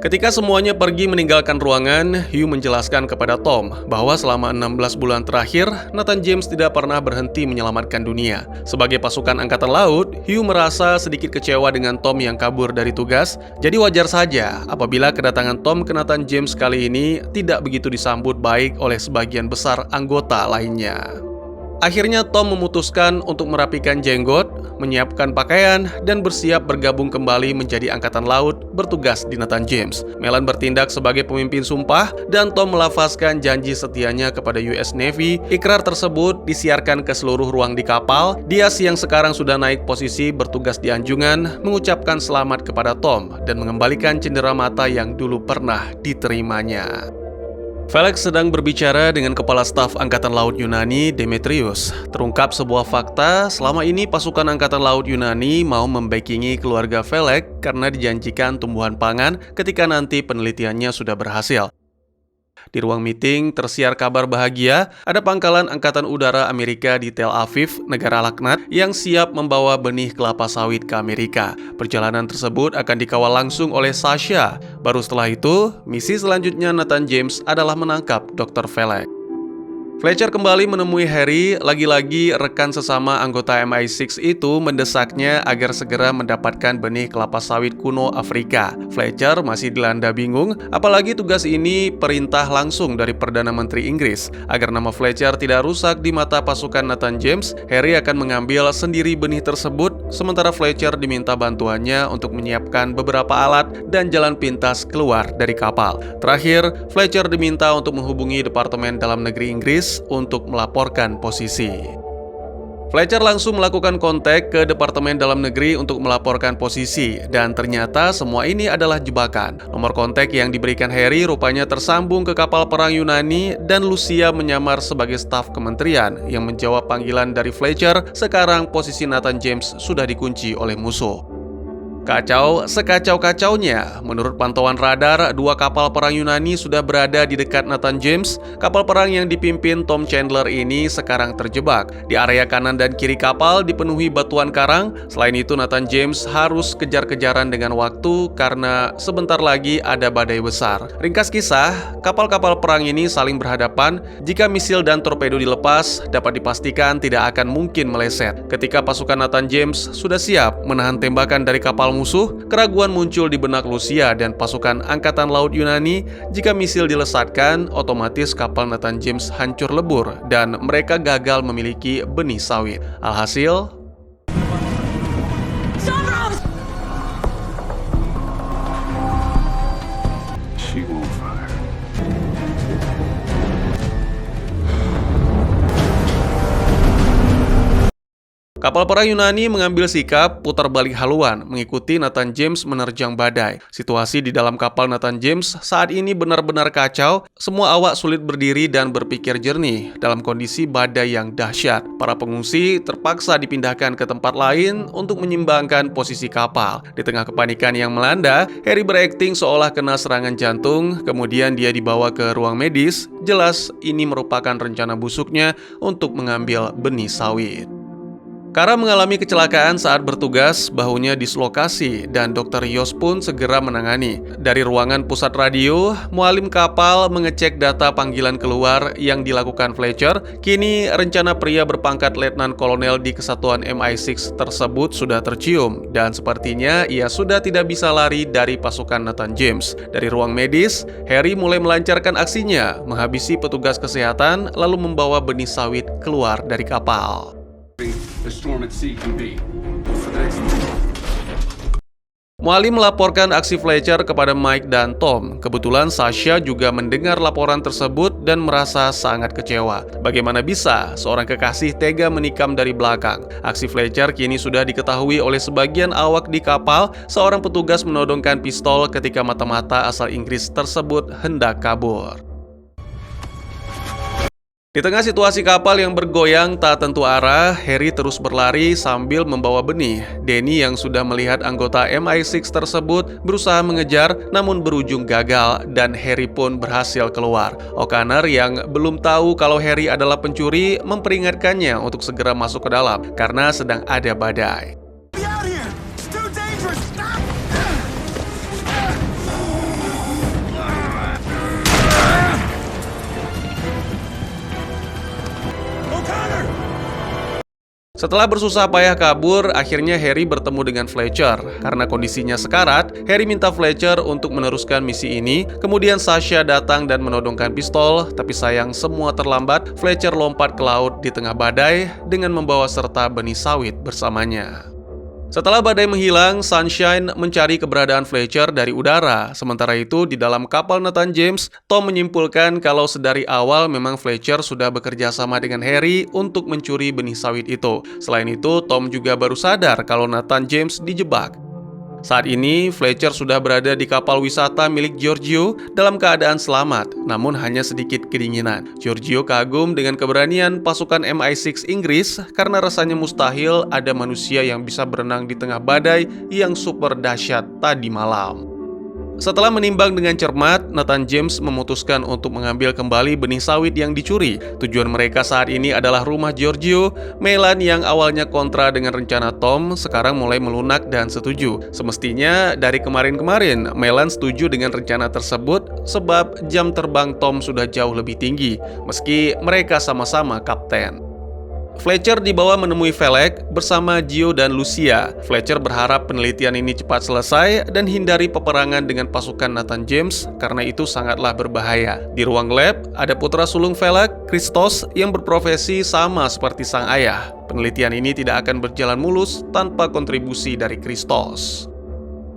Ketika semuanya pergi meninggalkan ruangan, Hugh menjelaskan kepada Tom bahwa selama 16 bulan terakhir, Nathan James tidak pernah berhenti menyelamatkan dunia. Sebagai pasukan Angkatan Laut, Hugh merasa sedikit kecewa dengan Tom yang kabur dari tugas, jadi wajar saja apabila kedatangan Tom ke Nathan James kali ini tidak begitu disambut baik oleh sebagian besar anggota lainnya. Akhirnya Tom memutuskan untuk merapikan jenggot, menyiapkan pakaian, dan bersiap bergabung kembali menjadi Angkatan Laut bertugas di Nathan James. Melan bertindak sebagai pemimpin sumpah, dan Tom melafazkan janji setianya kepada US Navy. Ikrar tersebut disiarkan ke seluruh ruang di kapal. Diaz yang sekarang sudah naik posisi bertugas di Anjungan, mengucapkan selamat kepada Tom dan mengembalikan cendera mata yang dulu pernah diterimanya. Felix sedang berbicara dengan Kepala Staf Angkatan Laut Yunani, Demetrius. Terungkap sebuah fakta, selama ini pasukan Angkatan Laut Yunani mau membackingi keluarga Felix karena dijanjikan tumbuhan pangan ketika nanti penelitiannya sudah berhasil. Di ruang meeting, tersiar kabar bahagia, ada pangkalan Angkatan Udara Amerika di Tel Aviv, negara laknat, yang siap membawa benih kelapa sawit ke Amerika. Perjalanan tersebut akan dikawal langsung oleh Sasha. Baru setelah itu, misi selanjutnya Nathan James adalah menangkap Dr. Felix. Fletcher kembali menemui Harry, lagi-lagi rekan sesama anggota MI6 itu mendesaknya agar segera mendapatkan benih kelapa sawit kuno Afrika. Fletcher masih dilanda bingung, apalagi tugas ini perintah langsung dari Perdana Menteri Inggris. Agar nama Fletcher tidak rusak di mata pasukan Nathan James, Harry akan mengambil sendiri benih tersebut, sementara Fletcher diminta bantuannya untuk menyiapkan beberapa alat dan jalan pintas keluar dari kapal. Terakhir, Fletcher diminta untuk menghubungi Departemen Dalam Negeri Inggris untuk melaporkan posisi. Fletcher langsung melakukan kontak ke Departemen Dalam Negeri untuk melaporkan posisi, dan ternyata semua ini adalah jebakan. Nomor kontak yang diberikan Harry rupanya tersambung ke kapal perang Yunani, dan Lucia menyamar sebagai staf kementerian yang menjawab panggilan dari Fletcher. Sekarang posisi Nathan James sudah dikunci oleh musuh. Kacau sekacau-kacaunya. Menurut pantauan radar, dua kapal perang Yunani sudah berada di dekat Nathan James. Kapal perang yang dipimpin Tom Chandler ini sekarang terjebak. Di area kanan dan kiri kapal dipenuhi batuan karang. Selain itu, Nathan James harus kejar-kejaran dengan waktu karena sebentar lagi ada badai besar. Ringkas kisah, kapal-kapal perang ini saling berhadapan. Jika misil dan torpedo dilepas, dapat dipastikan tidak akan mungkin meleset. Ketika pasukan Nathan James sudah siap menahan tembakan dari kapal musuh, keraguan muncul di benak Lucia dan pasukan Angkatan Laut Yunani. Jika misil dilesatkan, otomatis kapal Nathan James hancur lebur dan mereka gagal memiliki benih sawit. Alhasil, She won't fire. kapal perang Yunani mengambil sikap putar balik haluan, mengikuti Nathan James menerjang badai. Situasi di dalam kapal Nathan James saat ini benar-benar kacau. Semua awak sulit berdiri dan berpikir jernih dalam kondisi badai yang dahsyat. Para pengungsi terpaksa dipindahkan ke tempat lain untuk menyimbangkan posisi kapal. Di tengah kepanikan yang melanda, Harry berakting seolah kena serangan jantung. Kemudian dia dibawa ke ruang medis. Jelas ini merupakan rencana busuknya untuk mengambil benih sawit. Kara mengalami kecelakaan saat bertugas, bahunya dislokasi, dan Dr. Yos pun segera menangani. Dari ruangan pusat radio, mualim kapal mengecek data panggilan keluar yang dilakukan Fletcher. Kini, rencana pria berpangkat letnan kolonel di kesatuan MI6 tersebut sudah tercium, dan sepertinya ia sudah tidak bisa lari dari pasukan Nathan James. Dari ruang medis, Harry mulai melancarkan aksinya, menghabisi petugas kesehatan, lalu membawa benih sawit keluar dari kapal. The storm at sea can be. Mualim melaporkan aksi Fletcher kepada Mike dan Tom. Kebetulan Sasha juga mendengar laporan tersebut dan merasa sangat kecewa. Bagaimana bisa seorang kekasih tega menikam dari belakang? Aksi Fletcher kini sudah diketahui oleh sebagian awak di kapal. Seorang petugas menodongkan pistol ketika mata-mata asal Inggris tersebut hendak kabur. Di tengah situasi kapal yang bergoyang tak tentu arah, Harry terus berlari sambil membawa benih. Danny yang sudah melihat anggota MI6 tersebut berusaha mengejar namun berujung gagal dan Harry pun berhasil keluar. O'Connor yang belum tahu kalau Harry adalah pencuri memperingatkannya untuk segera masuk ke dalam karena sedang ada badai. Get out of here! It's too dangerous! O'Connor! Setelah bersusah payah kabur, akhirnya Harry bertemu dengan Fletcher. Karena kondisinya sekarat, Harry minta Fletcher untuk meneruskan misi ini. Kemudian Sasha datang dan menodongkan pistol, tapi sayang semua terlambat. Fletcher lompat ke laut di tengah badai dengan membawa serta benih sawit bersamanya. Setelah badai menghilang, Sunshine mencari keberadaan Fletcher dari udara. Sementara itu, di dalam kapal Nathan James, Tom menyimpulkan kalau sedari awal memang Fletcher sudah bekerja sama dengan Harry untuk mencuri benih sawit itu. Selain itu, Tom juga baru sadar kalau Nathan James dijebak. Saat ini, Fletcher sudah berada di kapal wisata milik Giorgio dalam keadaan selamat, namun hanya sedikit kedinginan. Giorgio kagum dengan keberanian pasukan MI6 Inggris karena rasanya mustahil ada manusia yang bisa berenang di tengah badai yang super dahsyat tadi malam. Setelah menimbang dengan cermat, Nathan James memutuskan untuk mengambil kembali benih sawit yang dicuri. Tujuan mereka saat ini adalah rumah Giorgio. Melan yang awalnya kontra dengan rencana Tom, sekarang mulai melunak dan setuju. Semestinya dari kemarin-kemarin, Melan setuju dengan rencana tersebut sebab jam terbang Tom sudah jauh lebih tinggi, meski mereka sama-sama kapten. Fletcher dibawa menemui Felek bersama Gio dan Lucia. Fletcher berharap penelitian ini cepat selesai dan hindari peperangan dengan pasukan Nathan James karena itu sangatlah berbahaya. Di ruang lab, ada putra sulung Felek, Christos, yang berprofesi sama seperti sang ayah. Penelitian ini tidak akan berjalan mulus tanpa kontribusi dari Christos.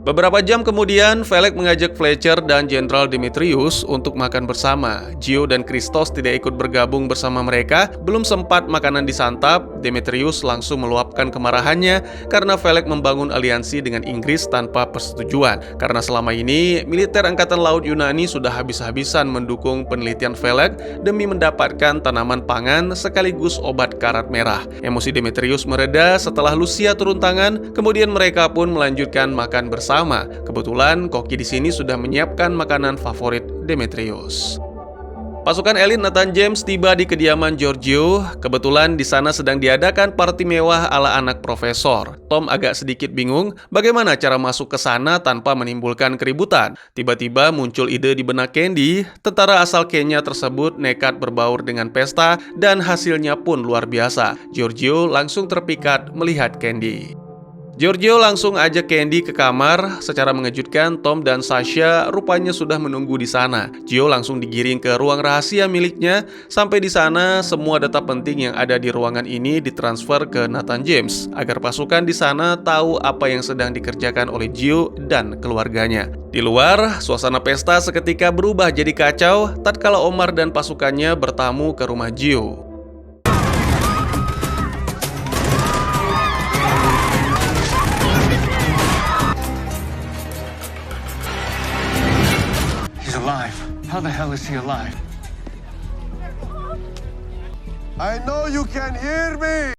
Beberapa jam kemudian, Felek mengajak Fletcher dan Jenderal Demetrius untuk makan bersama. Gio dan Christos tidak ikut bergabung bersama mereka. Belum sempat makanan disantap, Demetrius langsung meluapkan kemarahannya karena Felek membangun aliansi dengan Inggris tanpa persetujuan. Karena selama ini, militer Angkatan Laut Yunani sudah habis-habisan mendukung penelitian Felek demi mendapatkan tanaman pangan sekaligus obat karat merah. Emosi Demetrius mereda setelah Lucia turun tangan, kemudian mereka pun melanjutkan makan bersama. Kebetulan koki di sini sudah menyiapkan makanan favorit Demetrius. Pasukan elit Nathan James tiba di kediaman Giorgio. Kebetulan di sana sedang diadakan party mewah ala anak profesor. Tom agak sedikit bingung bagaimana cara masuk ke sana tanpa menimbulkan keributan. Tiba-tiba muncul ide di benak Candy. Tentara asal Kenya tersebut nekat berbaur dengan pesta dan hasilnya pun luar biasa. Giorgio langsung terpikat melihat Candy. Giorgio langsung ajak Candy ke kamar. Secara mengejutkan, Tom dan Sasha rupanya sudah menunggu di sana. Gio langsung digiring ke ruang rahasia miliknya. Sampai di sana, semua data penting yang ada di ruangan ini ditransfer ke Nathan James agar pasukan di sana tahu apa yang sedang dikerjakan oleh Gio dan keluarganya. Di luar, suasana pesta seketika berubah jadi kacau tatkala Omar dan pasukannya bertamu ke rumah Gio. Alive. How the hell is he alive? I know you can hear me!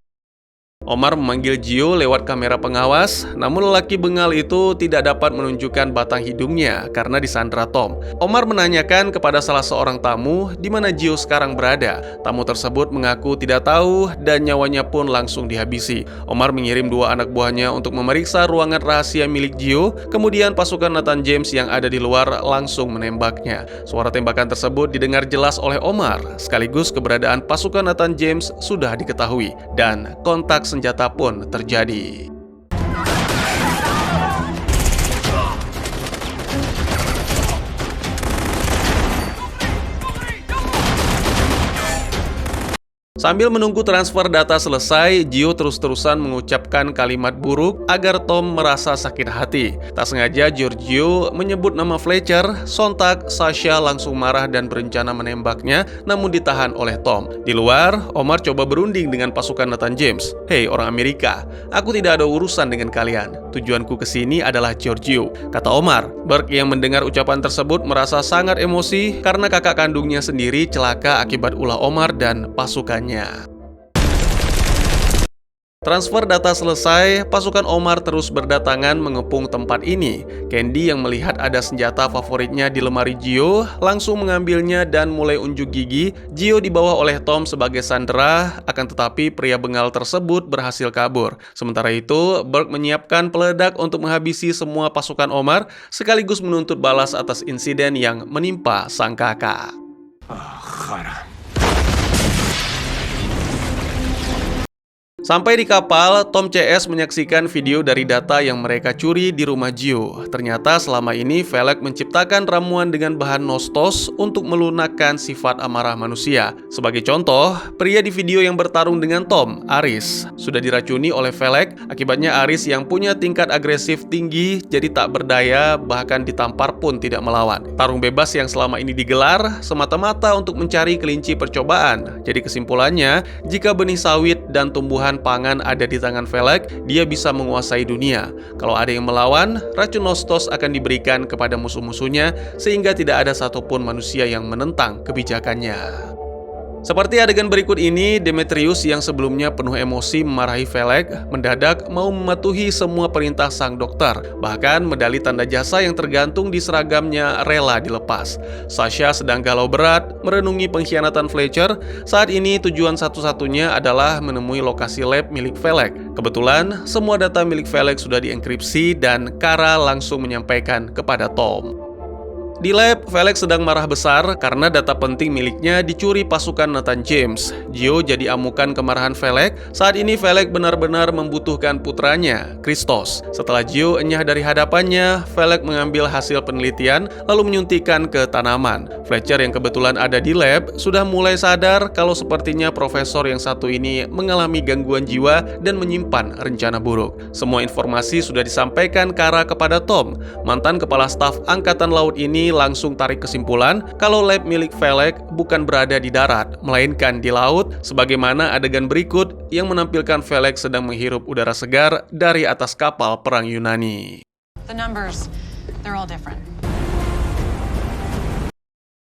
Omar memanggil Gio lewat kamera pengawas, namun lelaki bengal itu tidak dapat menunjukkan batang hidungnya karena disandra Tom. Omar menanyakan kepada salah seorang tamu di mana Gio sekarang berada. Tamu tersebut mengaku tidak tahu dan nyawanya pun langsung dihabisi. Omar mengirim 2 anak buahnya untuk memeriksa ruangan rahasia milik Gio, kemudian pasukan Nathan James yang ada di luar langsung menembaknya. Suara tembakan tersebut didengar jelas oleh Omar, sekaligus keberadaan pasukan Nathan James sudah diketahui dan kontak senjata pun terjadi. Sambil menunggu transfer data selesai, Gio terus-terusan mengucapkan kalimat buruk agar Tom merasa sakit hati. Tak sengaja Giorgio menyebut nama Fletcher, sontak Sasha langsung marah dan berencana menembaknya, namun ditahan oleh Tom. Di luar, Omar coba berunding dengan pasukan Nathan James. "Hei orang Amerika, aku tidak ada urusan dengan kalian. Tujuanku ke sini adalah Giorgio," kata Omar. Burke yang mendengar ucapan tersebut merasa sangat emosi karena kakak kandungnya sendiri celaka akibat ulah Omar dan pasukannya. Transfer data selesai, pasukan Omar terus berdatangan mengepung tempat ini. Candy yang melihat ada senjata favoritnya di lemari Gio langsung mengambilnya dan mulai unjuk gigi. Gio dibawa oleh Tom sebagai sandera, akan tetapi pria bengal tersebut berhasil kabur. Sementara itu, Burke menyiapkan peledak untuk menghabisi semua pasukan Omar, sekaligus menuntut balas atas insiden yang menimpa sang kakak. Sampai di kapal, Tom CS menyaksikan video dari data yang mereka curi di rumah Gio. Ternyata selama ini Felek menciptakan ramuan dengan bahan nostos untuk melunakkan sifat amarah manusia. Sebagai contoh, pria di video yang bertarung dengan Tom, Aris, sudah diracuni oleh Felek. Akibatnya Aris yang punya tingkat agresif tinggi jadi tak berdaya, bahkan ditampar pun tidak melawan. Tarung bebas yang selama ini digelar semata-mata untuk mencari kelinci percobaan. Jadi kesimpulannya, jika benih sawit dan tumbuhan pangan ada di tangan Felek, dia bisa menguasai dunia. Kalau ada yang melawan, racun nostos akan diberikan kepada musuh-musuhnya sehingga tidak ada satupun manusia yang menentang kebijakannya. Seperti adegan berikut ini, Demetrius yang sebelumnya penuh emosi memarahi Felek, mendadak mau mematuhi semua perintah sang dokter. Bahkan medali tanda jasa yang tergantung di seragamnya rela dilepas. Sasha sedang galau berat, merenungi pengkhianatan Fletcher. Saat ini tujuan satu-satunya adalah menemui lokasi lab milik Felek. Kebetulan, semua data milik Felek sudah dienkripsi dan Kara langsung menyampaikan kepada Tom. Di lab, Felek sedang marah besar karena data penting miliknya dicuri pasukan Nathan James. Gio jadi amukan kemarahan Felek. Saat ini Felek benar-benar membutuhkan putranya, Christos. Setelah Gio enyah dari hadapannya, Felek mengambil hasil penelitian lalu menyuntikkan ke tanaman. Fletcher yang kebetulan ada di lab sudah mulai sadar kalau sepertinya profesor yang satu ini mengalami gangguan jiwa dan menyimpan rencana buruk. Semua informasi sudah disampaikan Kara kepada Tom. Mantan kepala staf Angkatan Laut ini langsung tarik kesimpulan kalau lab milik Felek bukan berada di darat, melainkan di laut, sebagaimana adegan berikut yang menampilkan Felek sedang menghirup udara segar dari atas kapal perang Yunani. The numbers, they're all different.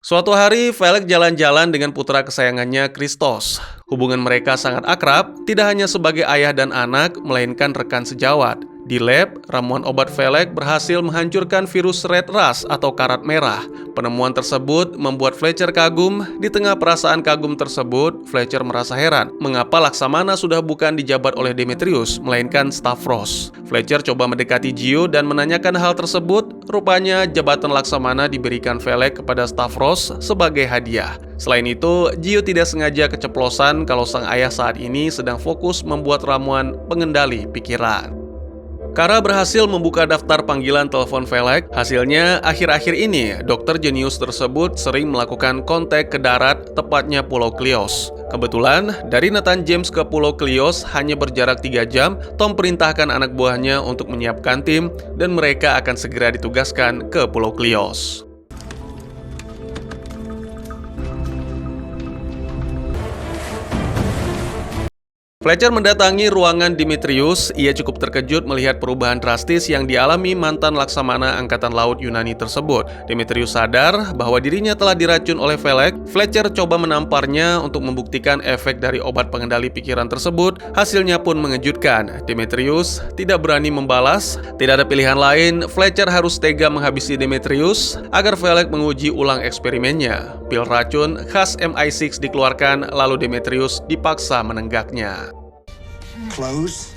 Suatu hari, Felek jalan-jalan dengan putra kesayangannya, Christos. Hubungan mereka sangat akrab, tidak hanya sebagai ayah dan anak, melainkan rekan sejawat. Di lab, ramuan obat Felek berhasil menghancurkan virus Red Rust atau karat merah. Penemuan tersebut membuat Fletcher kagum. Di tengah perasaan kagum tersebut, Fletcher merasa heran mengapa Laksamana sudah bukan dijabat oleh Demetrius, melainkan Stavros. Fletcher coba mendekati Gio dan menanyakan hal tersebut. Rupanya jabatan Laksamana diberikan Felek kepada Stavros sebagai hadiah. Selain itu, Gio tidak sengaja keceplosan kalau sang ayah saat ini sedang fokus membuat ramuan pengendali pikiran. Kara berhasil membuka daftar panggilan telepon Felek. Hasilnya, akhir-akhir ini, dokter jenius tersebut sering melakukan kontak ke darat, tepatnya Pulau Klios. Kebetulan, dari Nathan James ke Pulau Klios hanya berjarak 3 jam. Tom perintahkan anak buahnya untuk menyiapkan tim, dan mereka akan segera ditugaskan ke Pulau Klios. Fletcher mendatangi ruangan Demetrius. Ia cukup terkejut melihat perubahan drastis yang dialami mantan laksamana Angkatan Laut Yunani tersebut. Demetrius sadar bahwa dirinya telah diracun oleh Felek. Fletcher coba menamparnya untuk membuktikan efek dari obat pengendali pikiran tersebut. Hasilnya pun mengejutkan. Demetrius tidak berani membalas. Tidak ada pilihan lain, Fletcher harus tega menghabisi Demetrius agar Felek menguji ulang eksperimennya. Pil racun khas MI6 dikeluarkan, lalu Demetrius dipaksa menenggaknya. Close.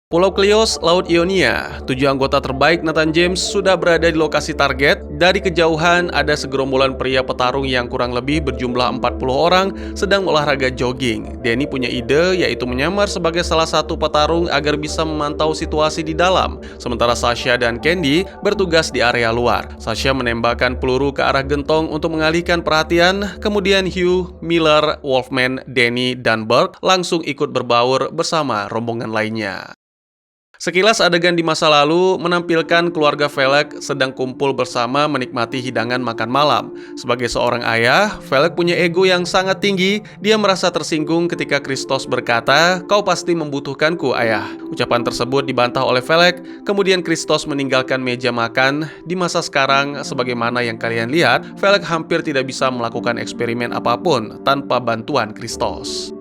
Pulau Klios, Laut Ionia. 7 anggota terbaik Nathan James sudah berada di lokasi target. Dari kejauhan ada segerombolan pria petarung yang kurang lebih berjumlah 40 orang sedang olahraga jogging. Danny punya ide, yaitu menyamar sebagai salah satu petarung agar bisa memantau situasi di dalam. Sementara Sasha dan Candy bertugas di area luar. Sasha menembakkan peluru ke arah gentong untuk mengalihkan perhatian. Kemudian Hugh, Miller, Wolfman, Danny, dan Burke langsung ikut berbaur bersama rombongan lainnya. Sekilas adegan di masa lalu menampilkan keluarga Felek sedang kumpul bersama menikmati hidangan makan malam. Sebagai seorang ayah, Felek punya ego yang sangat tinggi. Dia merasa tersinggung ketika Christos berkata, "Kau pasti membutuhkanku, ayah." Ucapan tersebut dibantah oleh Felek. Kemudian Christos meninggalkan meja makan. Di masa sekarang, sebagaimana yang kalian lihat, Felek hampir tidak bisa melakukan eksperimen apapun tanpa bantuan Christos.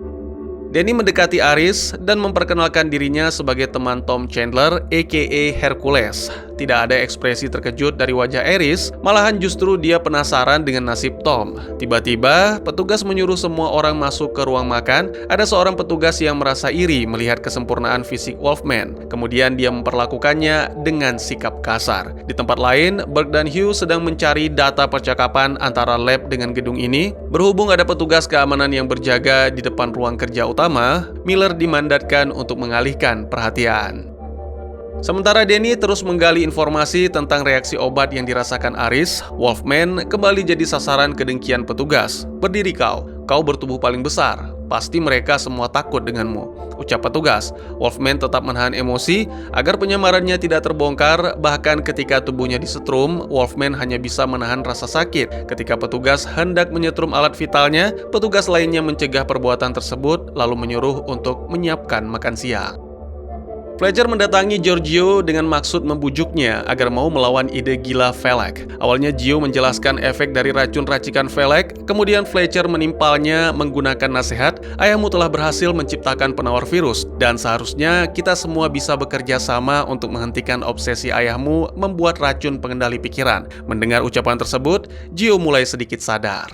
Danny mendekati Aris dan memperkenalkan dirinya sebagai teman Tom Chandler, a.k.a. Hercules. Tidak ada ekspresi terkejut dari wajah Aris, malahan justru dia penasaran dengan nasib Tom. Tiba-tiba, petugas menyuruh semua orang masuk ke ruang makan. Ada seorang petugas yang merasa iri melihat kesempurnaan fisik Wolfman. Kemudian dia memperlakukannya dengan sikap kasar. Di tempat lain, Burke dan Hugh sedang mencari data percakapan antara lab dengan gedung ini. Berhubung ada petugas keamanan yang berjaga di depan ruang kerja utama, Miller dimandatkan untuk mengalihkan perhatian. Sementara Danny terus menggali informasi tentang reaksi obat yang dirasakan Aris, Wolfman kembali jadi sasaran kedengkian petugas. "Berdiri kau bertubuh paling besar. Pasti mereka semua takut denganmu," ucap petugas. Wolfman tetap menahan emosi agar penyamarannya tidak terbongkar. Bahkan ketika tubuhnya disetrum, Wolfman hanya bisa menahan rasa sakit. Ketika petugas hendak menyetrum alat vitalnya, petugas lainnya mencegah perbuatan tersebut lalu menyuruh untuk menyiapkan makan siang. Fletcher mendatangi Giorgio dengan maksud membujuknya agar mau melawan ide gila Felek. Awalnya Gio menjelaskan efek dari racun racikan Felek, kemudian Fletcher menimpalnya menggunakan nasihat, "Ayahmu telah berhasil menciptakan penawar virus, dan seharusnya kita semua bisa bekerja sama untuk menghentikan obsesi ayahmu membuat racun pengendali pikiran." Mendengar ucapan tersebut, Gio mulai sedikit sadar.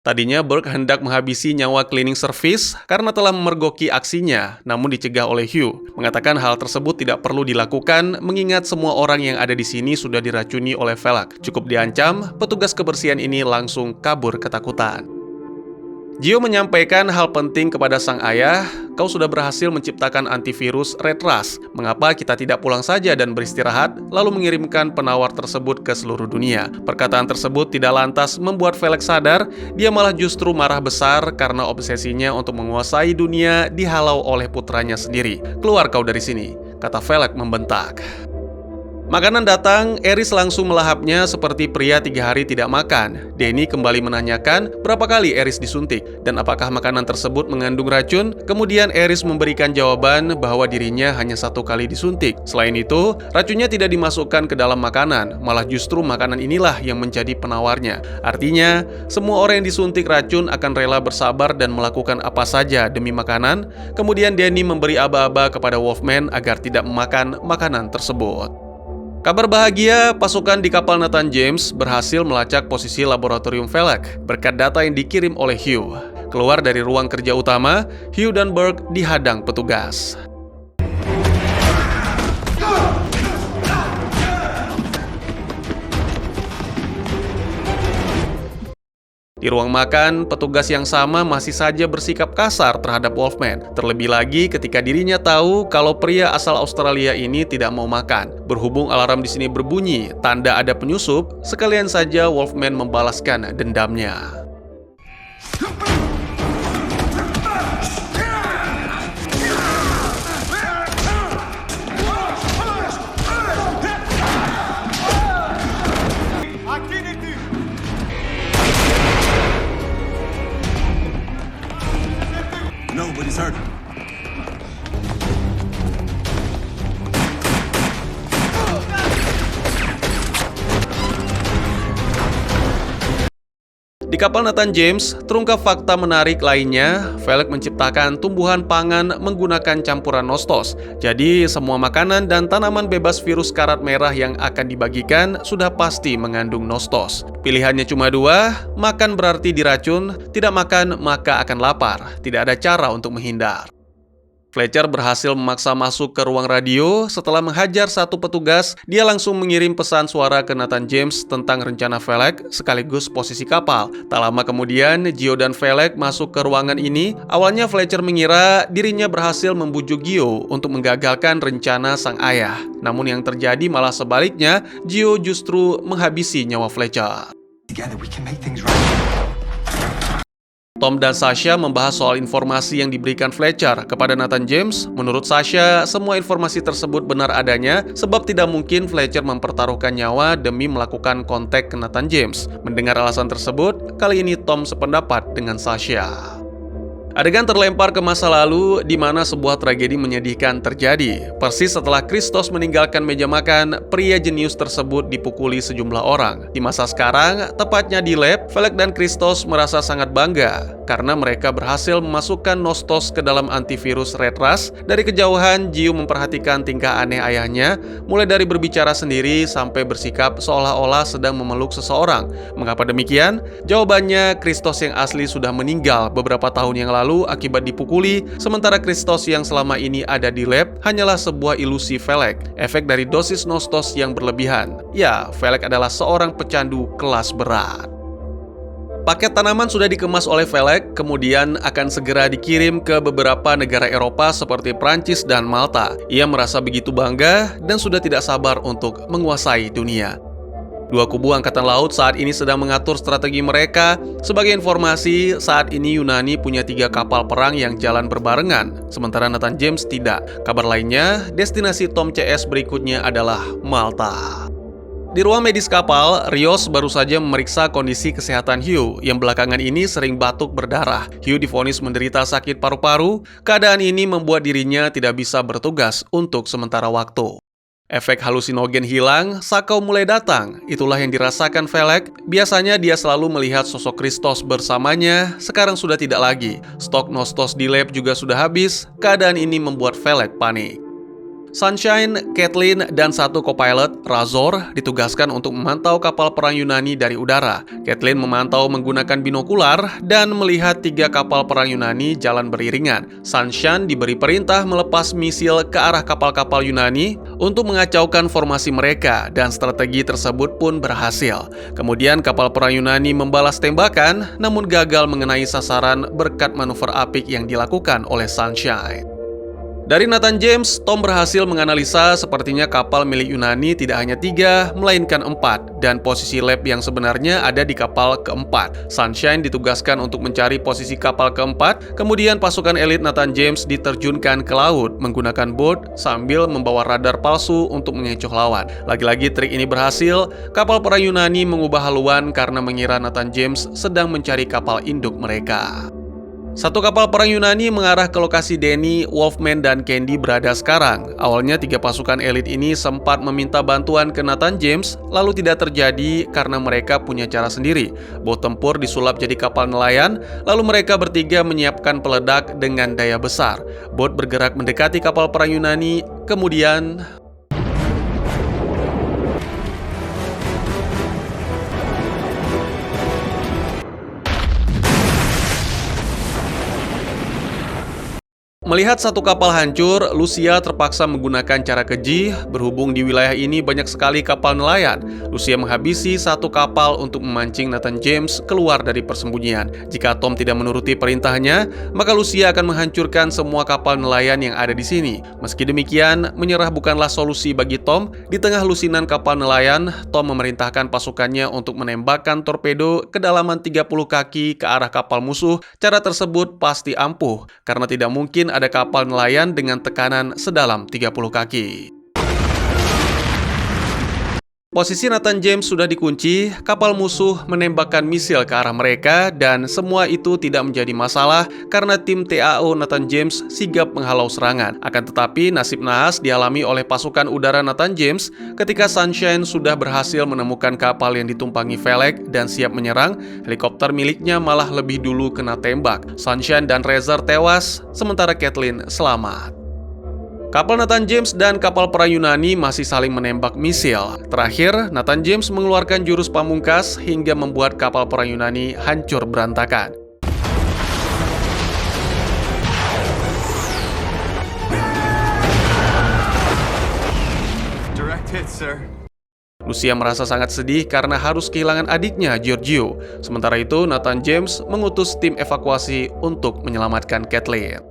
Tadinya Burke hendak menghabisi nyawa cleaning service karena telah memergoki aksinya, namun dicegah oleh Hugh. Mengatakan hal tersebut tidak perlu dilakukan mengingat semua orang yang ada di sini sudah diracuni oleh Felek. Cukup diancam, petugas kebersihan ini langsung kabur ketakutan. Gio menyampaikan hal penting kepada sang ayah, "Kau sudah berhasil menciptakan antivirus Red Rust. Mengapa kita tidak pulang saja dan beristirahat, lalu mengirimkan penawar tersebut ke seluruh dunia?" Perkataan tersebut tidak lantas membuat Felek sadar, dia malah justru marah besar karena obsesinya untuk menguasai dunia dihalau oleh putranya sendiri. "Keluar kau dari sini," kata Felek membentak. Makanan datang, Aris langsung melahapnya seperti pria 3 hari tidak makan. Danny kembali menanyakan berapa kali Aris disuntik dan apakah makanan tersebut mengandung racun. Kemudian Aris memberikan jawaban bahwa dirinya hanya 1 kali disuntik. Selain itu, racunnya tidak dimasukkan ke dalam makanan, malah justru makanan inilah yang menjadi penawarnya. Artinya, semua orang yang disuntik racun akan rela bersabar dan melakukan apa saja demi makanan. Kemudian Danny memberi aba-aba kepada Wolfman agar tidak memakan makanan tersebut. Kabar bahagia, pasukan di kapal Nathan James berhasil melacak posisi laboratorium Felek berkat data yang dikirim oleh Hugh. Keluar dari ruang kerja utama, Hugh dan Burke dihadang petugas. Di ruang makan, petugas yang sama masih saja bersikap kasar terhadap Wolfman. Terlebih lagi ketika dirinya tahu kalau pria asal Australia ini tidak mau makan. Berhubung alarm di sini berbunyi, tanda ada penyusup, sekalian saja Wolfman membalaskan dendamnya. Di kapal Nathan James, terungkap fakta menarik lainnya. Felek menciptakan tumbuhan pangan menggunakan campuran nostos. Jadi, semua makanan dan tanaman bebas virus karat merah yang akan dibagikan sudah pasti mengandung nostos. Pilihannya cuma dua, makan berarti diracun, tidak makan maka akan lapar. Tidak ada cara untuk menghindar. Fletcher berhasil memaksa masuk ke ruang radio. Setelah menghajar satu petugas, dia langsung mengirim pesan suara ke Nathan James tentang rencana Felek sekaligus posisi kapal. Tak lama kemudian, Gio dan Felek masuk ke ruangan ini. Awalnya Fletcher mengira dirinya berhasil membujuk Gio untuk menggagalkan rencana sang ayah. Namun yang terjadi malah sebaliknya, Gio justru menghabisi nyawa Fletcher. Together we can make things right. Tom dan Sasha membahas soal informasi yang diberikan Fletcher kepada Nathan James. Menurut Sasha, semua informasi tersebut benar adanya sebab tidak mungkin Fletcher mempertaruhkan nyawa demi melakukan kontak ke Nathan James. Mendengar alasan tersebut, kali ini Tom sependapat dengan Sasha. Adegan terlempar ke masa lalu di mana sebuah tragedi menyedihkan terjadi. Persis setelah Christos meninggalkan meja makan, pria jenius tersebut dipukuli sejumlah orang. Di masa sekarang, tepatnya di lab, Felek dan Christos merasa sangat bangga karena mereka berhasil memasukkan nostos ke dalam antivirus Red Rust. Dari kejauhan, Gio memperhatikan tingkah aneh ayahnya, mulai dari berbicara sendiri sampai bersikap seolah-olah sedang memeluk seseorang. Mengapa demikian? Jawabannya, Christos yang asli sudah meninggal beberapa tahun yang lalu akibat dipukuli, sementara Christos yang selama ini ada di lab hanyalah sebuah ilusi Felek, efek dari dosis nostos yang berlebihan. Ya, Felek adalah seorang pecandu kelas berat. Paket tanaman sudah dikemas oleh Felek, kemudian akan segera dikirim ke beberapa negara Eropa seperti Prancis dan Malta. Ia merasa begitu bangga dan sudah tidak sabar untuk menguasai dunia. Dua kubu Angkatan Laut saat ini sedang mengatur strategi mereka. Sebagai informasi, saat ini Yunani punya 3 kapal perang yang jalan berbarengan, sementara Nathan James tidak. Kabar lainnya, destinasi Tom CS berikutnya adalah Malta. Di ruang medis kapal, Rios baru saja memeriksa kondisi kesehatan Hugh yang belakangan ini sering batuk berdarah. Hugh divonis menderita sakit paru-paru. Keadaan ini membuat dirinya tidak bisa bertugas untuk sementara waktu. Efek halusinogen hilang, sakau mulai datang. Itulah yang dirasakan Felek. Biasanya dia selalu melihat sosok Christos bersamanya, sekarang sudah tidak lagi. Stok nostos di lab juga sudah habis. Keadaan ini membuat Felek panik. Sunshine, Kathleen, dan satu co-pilot, Razor, ditugaskan untuk memantau kapal perang Yunani dari udara. Kathleen memantau menggunakan binokular dan melihat 3 kapal perang Yunani jalan beriringan. Sunshine diberi perintah melepas misil ke arah kapal-kapal Yunani untuk mengacaukan formasi mereka, dan strategi tersebut pun berhasil. Kemudian kapal perang Yunani membalas tembakan, namun gagal mengenai sasaran berkat manuver apik yang dilakukan oleh Sunshine. Dari Nathan James, Tom berhasil menganalisa sepertinya kapal milik Yunani tidak hanya 3, melainkan 4, dan posisi lab yang sebenarnya ada di kapal keempat. Sunshine ditugaskan untuk mencari posisi kapal keempat, kemudian pasukan elit Nathan James diterjunkan ke laut menggunakan boat sambil membawa radar palsu untuk mengecoh lawan. Lagi-lagi trik ini berhasil, kapal perang Yunani mengubah haluan karena mengira Nathan James sedang mencari kapal induk mereka. Satu kapal perang Yunani mengarah ke lokasi Danny, Wolfman, dan Candy berada sekarang. Awalnya 3 pasukan elit ini sempat meminta bantuan ke Nathan James, lalu tidak terjadi karena mereka punya cara sendiri. Bot tempur disulap jadi kapal nelayan, lalu mereka bertiga menyiapkan peledak dengan daya besar. Bot bergerak mendekati kapal perang Yunani, kemudian melihat satu kapal hancur, Lucia terpaksa menggunakan cara keji. Berhubung di wilayah ini banyak sekali kapal nelayan, Lucia menghabisi satu kapal untuk memancing Nathan James keluar dari persembunyian. Jika Tom tidak menuruti perintahnya, maka Lucia akan menghancurkan semua kapal nelayan yang ada di sini. Meski demikian, menyerah bukanlah solusi bagi Tom. Di tengah lusinan kapal nelayan, Tom memerintahkan pasukannya untuk menembakkan torpedo kedalaman 30 kaki ke arah kapal musuh. Cara tersebut pasti ampuh, karena tidak mungkin ada kapal nelayan dengan tekanan sedalam 30 kaki. Posisi Nathan James sudah dikunci, kapal musuh menembakkan misil ke arah mereka dan semua itu tidak menjadi masalah karena tim TAO Nathan James sigap menghalau serangan. Akan tetapi nasib nahas dialami oleh pasukan udara Nathan James ketika Sunshine sudah berhasil menemukan kapal yang ditumpangi Velek dan siap menyerang, helikopter miliknya malah lebih dulu kena tembak. Sunshine dan Razor tewas, sementara Kathleen selamat. Kapal Nathan James dan kapal perang Yunani masih saling menembak misil. Terakhir, Nathan James mengeluarkan jurus pamungkas hingga membuat kapal perang Yunani hancur berantakan. Direct hit, sir. Lucia merasa sangat sedih karena harus kehilangan adiknya, Giorgio. Sementara itu, Nathan James mengutus tim evakuasi untuk menyelamatkan Kathleen.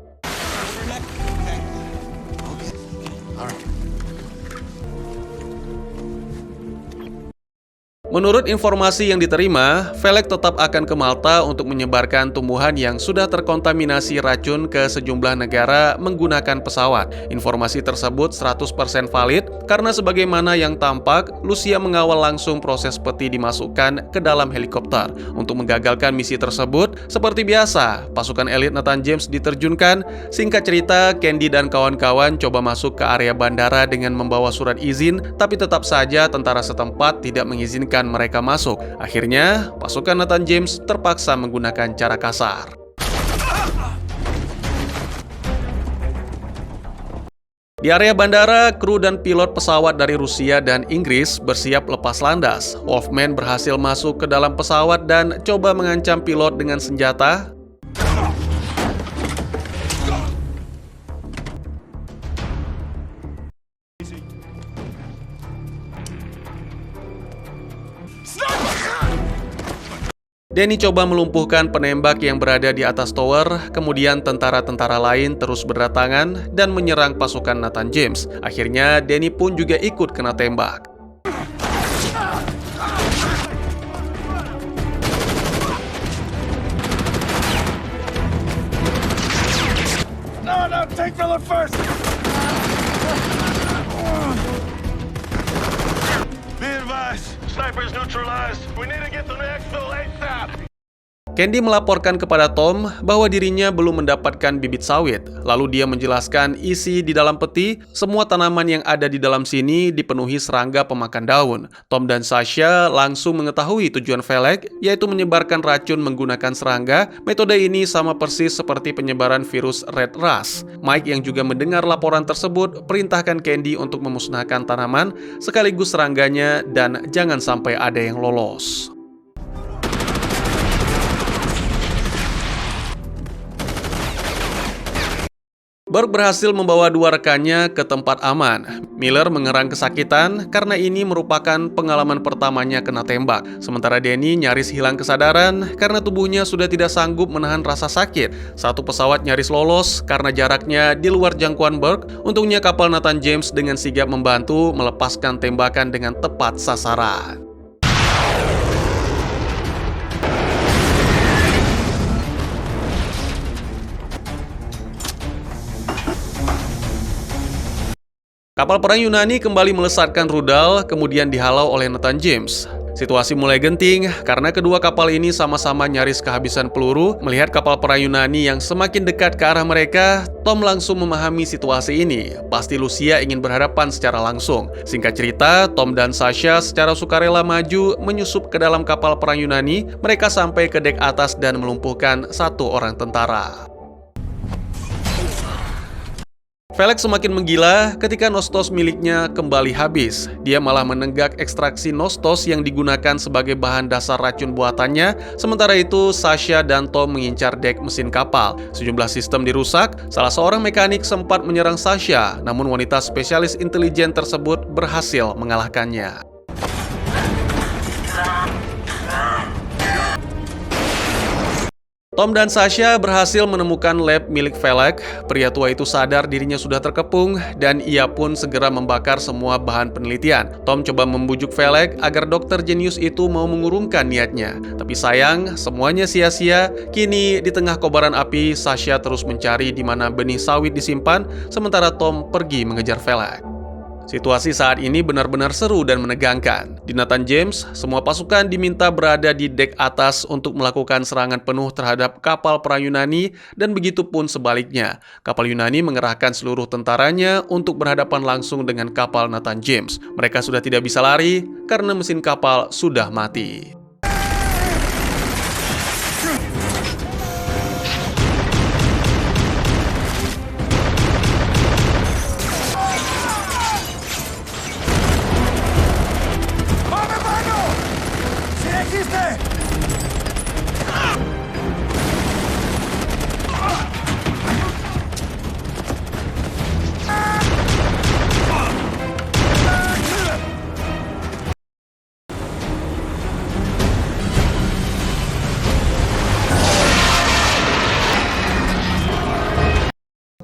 Menurut informasi yang diterima, Velek tetap akan ke Malta untuk menyebarkan tumbuhan yang sudah terkontaminasi racun ke sejumlah negara menggunakan pesawat. Informasi tersebut 100% valid karena sebagaimana yang tampak, Lucia mengawal langsung proses peti dimasukkan ke dalam helikopter. Untuk menggagalkan misi tersebut, seperti biasa, pasukan elit Nathan James diterjunkan. Singkat cerita, Candy dan kawan-kawan coba masuk ke area bandara dengan membawa surat izin, tapi tetap saja tentara setempat tidak mengizinkan mereka masuk. Akhirnya, pasukan Nathan James terpaksa menggunakan cara kasar. Di area bandara, kru dan pilot pesawat dari Rusia dan Inggris bersiap lepas landas. Wolfman berhasil masuk ke dalam pesawat dan coba mengancam pilot dengan senjata. Danny coba melumpuhkan penembak yang berada di atas tower, kemudian tentara-tentara lain terus berdatangan dan menyerang pasukan Nathan James. Akhirnya, Danny pun juga ikut kena tembak. No, take Miller first! Be advised, sniper's neutralized. We need to get to the exfil ASAP. Candy melaporkan kepada Tom bahwa dirinya belum mendapatkan bibit sawit. Lalu dia menjelaskan isi di dalam peti, semua tanaman yang ada di dalam sini dipenuhi serangga pemakan daun. Tom dan Sasha langsung mengetahui tujuan Velek, yaitu menyebarkan racun menggunakan serangga. Metode ini sama persis seperti penyebaran virus Red Rust. Mike yang juga mendengar laporan tersebut, perintahkan Candy untuk memusnahkan tanaman, sekaligus serangganya, dan jangan sampai ada yang lolos. Burke berhasil membawa dua rekannya ke tempat aman. Miller mengerang kesakitan karena ini merupakan pengalaman pertamanya kena tembak. Sementara Danny nyaris hilang kesadaran karena tubuhnya sudah tidak sanggup menahan rasa sakit. Satu pesawat nyaris lolos karena jaraknya di luar jangkauan Burke. Untungnya kapal Nathan James dengan sigap membantu melepaskan tembakan dengan tepat sasaran. Kapal perang Yunani kembali melesatkan rudal, kemudian dihalau oleh Nathan James. Situasi mulai genting karena kedua kapal ini sama-sama nyaris kehabisan peluru. Melihat kapal perang Yunani yang semakin dekat ke arah mereka, Tom langsung memahami situasi ini. Pasti Lucia ingin berhadapan secara langsung. Singkat cerita, Tom dan Sasha secara sukarela maju menyusup ke dalam kapal perang Yunani. Mereka sampai ke dek atas dan melumpuhkan satu orang tentara. Velek semakin menggila ketika Nostos miliknya kembali habis. Dia malah menenggak ekstraksi Nostos yang digunakan sebagai bahan dasar racun buatannya. Sementara itu, Sasha dan Tom mengincar dek mesin kapal. Sejumlah sistem dirusak. Salah seorang mekanik sempat menyerang Sasha, namun wanita spesialis intelijen tersebut berhasil mengalahkannya. Tom dan Sasha berhasil menemukan lab milik Velek. Pria tua itu sadar dirinya sudah terkepung dan ia pun segera membakar semua bahan penelitian. Tom coba membujuk Velek agar dokter jenius itu mau mengurungkan niatnya. Tapi sayang, semuanya sia-sia. Kini di tengah kobaran api, Sasha terus mencari di mana benih sawit disimpan, sementara Tom pergi mengejar Velek. Situasi saat ini benar-benar seru dan menegangkan. Di Nathan James, semua pasukan diminta berada di dek atas untuk melakukan serangan penuh terhadap kapal perang Yunani, dan begitu pun sebaliknya. Kapal Yunani mengerahkan seluruh tentaranya untuk berhadapan langsung dengan kapal Nathan James. Mereka sudah tidak bisa lari karena mesin kapal sudah mati.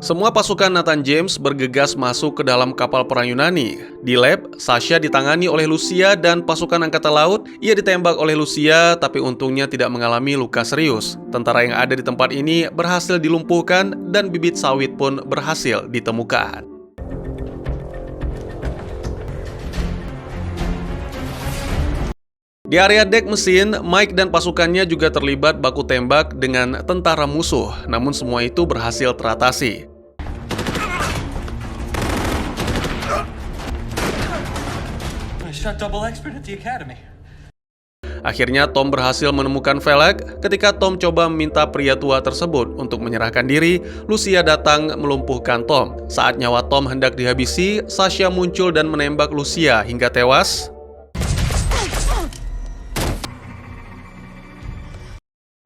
Semua pasukan Nathan James bergegas masuk ke dalam kapal perang Yunani. Di lab, Sasha ditangani oleh Lucia dan pasukan angkatan laut. Ia ditembak oleh Lucia, tapi untungnya tidak mengalami luka serius. Tentara yang ada di tempat ini berhasil dilumpuhkan dan bibit sawit pun berhasil ditemukan. Di area dek mesin, Mike dan pasukannya juga terlibat baku tembak dengan tentara musuh, namun semua itu berhasil teratasi. Akhirnya Tom berhasil menemukan Velek. Ketika Tom coba meminta pria tua tersebut untuk menyerahkan diri, Lucia datang melumpuhkan Tom. Saat nyawa Tom hendak dihabisi, Sasha muncul dan menembak Lucia hingga tewas.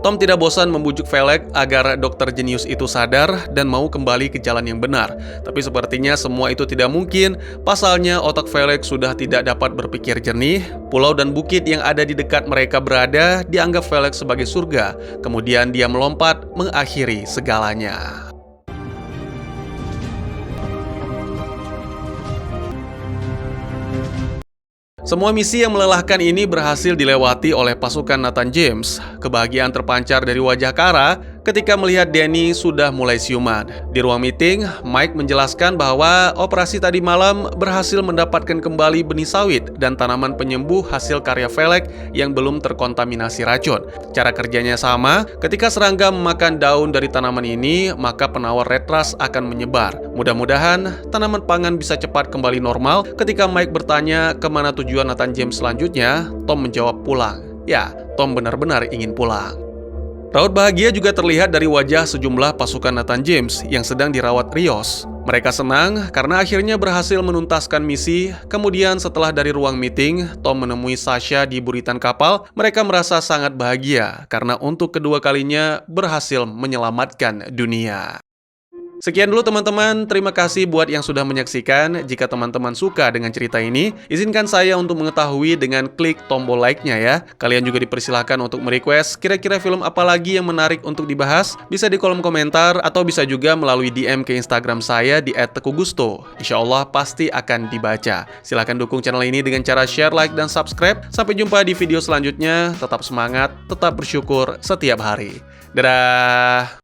Tom tidak bosan membujuk Velek agar dokter jenius itu sadar dan mau kembali ke jalan yang benar. Tapi sepertinya semua itu tidak mungkin. Pasalnya otak Velek sudah tidak dapat berpikir jernih. Pulau dan bukit yang ada di dekat mereka berada dianggap Velek sebagai surga. Kemudian dia melompat mengakhiri segalanya. Semua misi yang melelahkan ini berhasil dilewati oleh pasukan Nathan James. Kebahagiaan terpancar dari wajah Kara ketika melihat Danny sudah mulai siuman. Di ruang meeting, Mike menjelaskan bahwa operasi tadi malam berhasil mendapatkan kembali benih sawit dan tanaman penyembuh hasil karya Velek yang belum terkontaminasi racun. Cara kerjanya sama, ketika serangga memakan daun dari tanaman ini, maka penawar red rust akan menyebar. Mudah-mudahan tanaman pangan bisa cepat kembali normal. Ketika Mike bertanya kemana tujuan Nathan James selanjutnya, Tom menjawab pulang. Ya, Tom benar-benar ingin pulang. Raut bahagia juga terlihat dari wajah sejumlah pasukan Nathan James yang sedang dirawat Rios. Mereka senang karena akhirnya berhasil menuntaskan misi. Kemudian setelah dari ruang meeting, Tom menemui Sasha di buritan kapal. Mereka merasa sangat bahagia karena untuk kedua kalinya berhasil menyelamatkan dunia. Sekian dulu teman-teman, terima kasih buat yang sudah menyaksikan. Jika teman-teman suka dengan cerita ini, izinkan saya untuk mengetahui dengan klik tombol like-nya ya. Kalian juga dipersilahkan untuk merequest kira-kira film apa lagi yang menarik untuk dibahas. Bisa di kolom komentar atau bisa juga melalui DM ke Instagram saya di @tekugusto. Insya Allah pasti akan dibaca. Silahkan dukung channel ini dengan cara share, like, dan subscribe. Sampai jumpa di video selanjutnya. Tetap semangat, tetap bersyukur setiap hari. Dadah!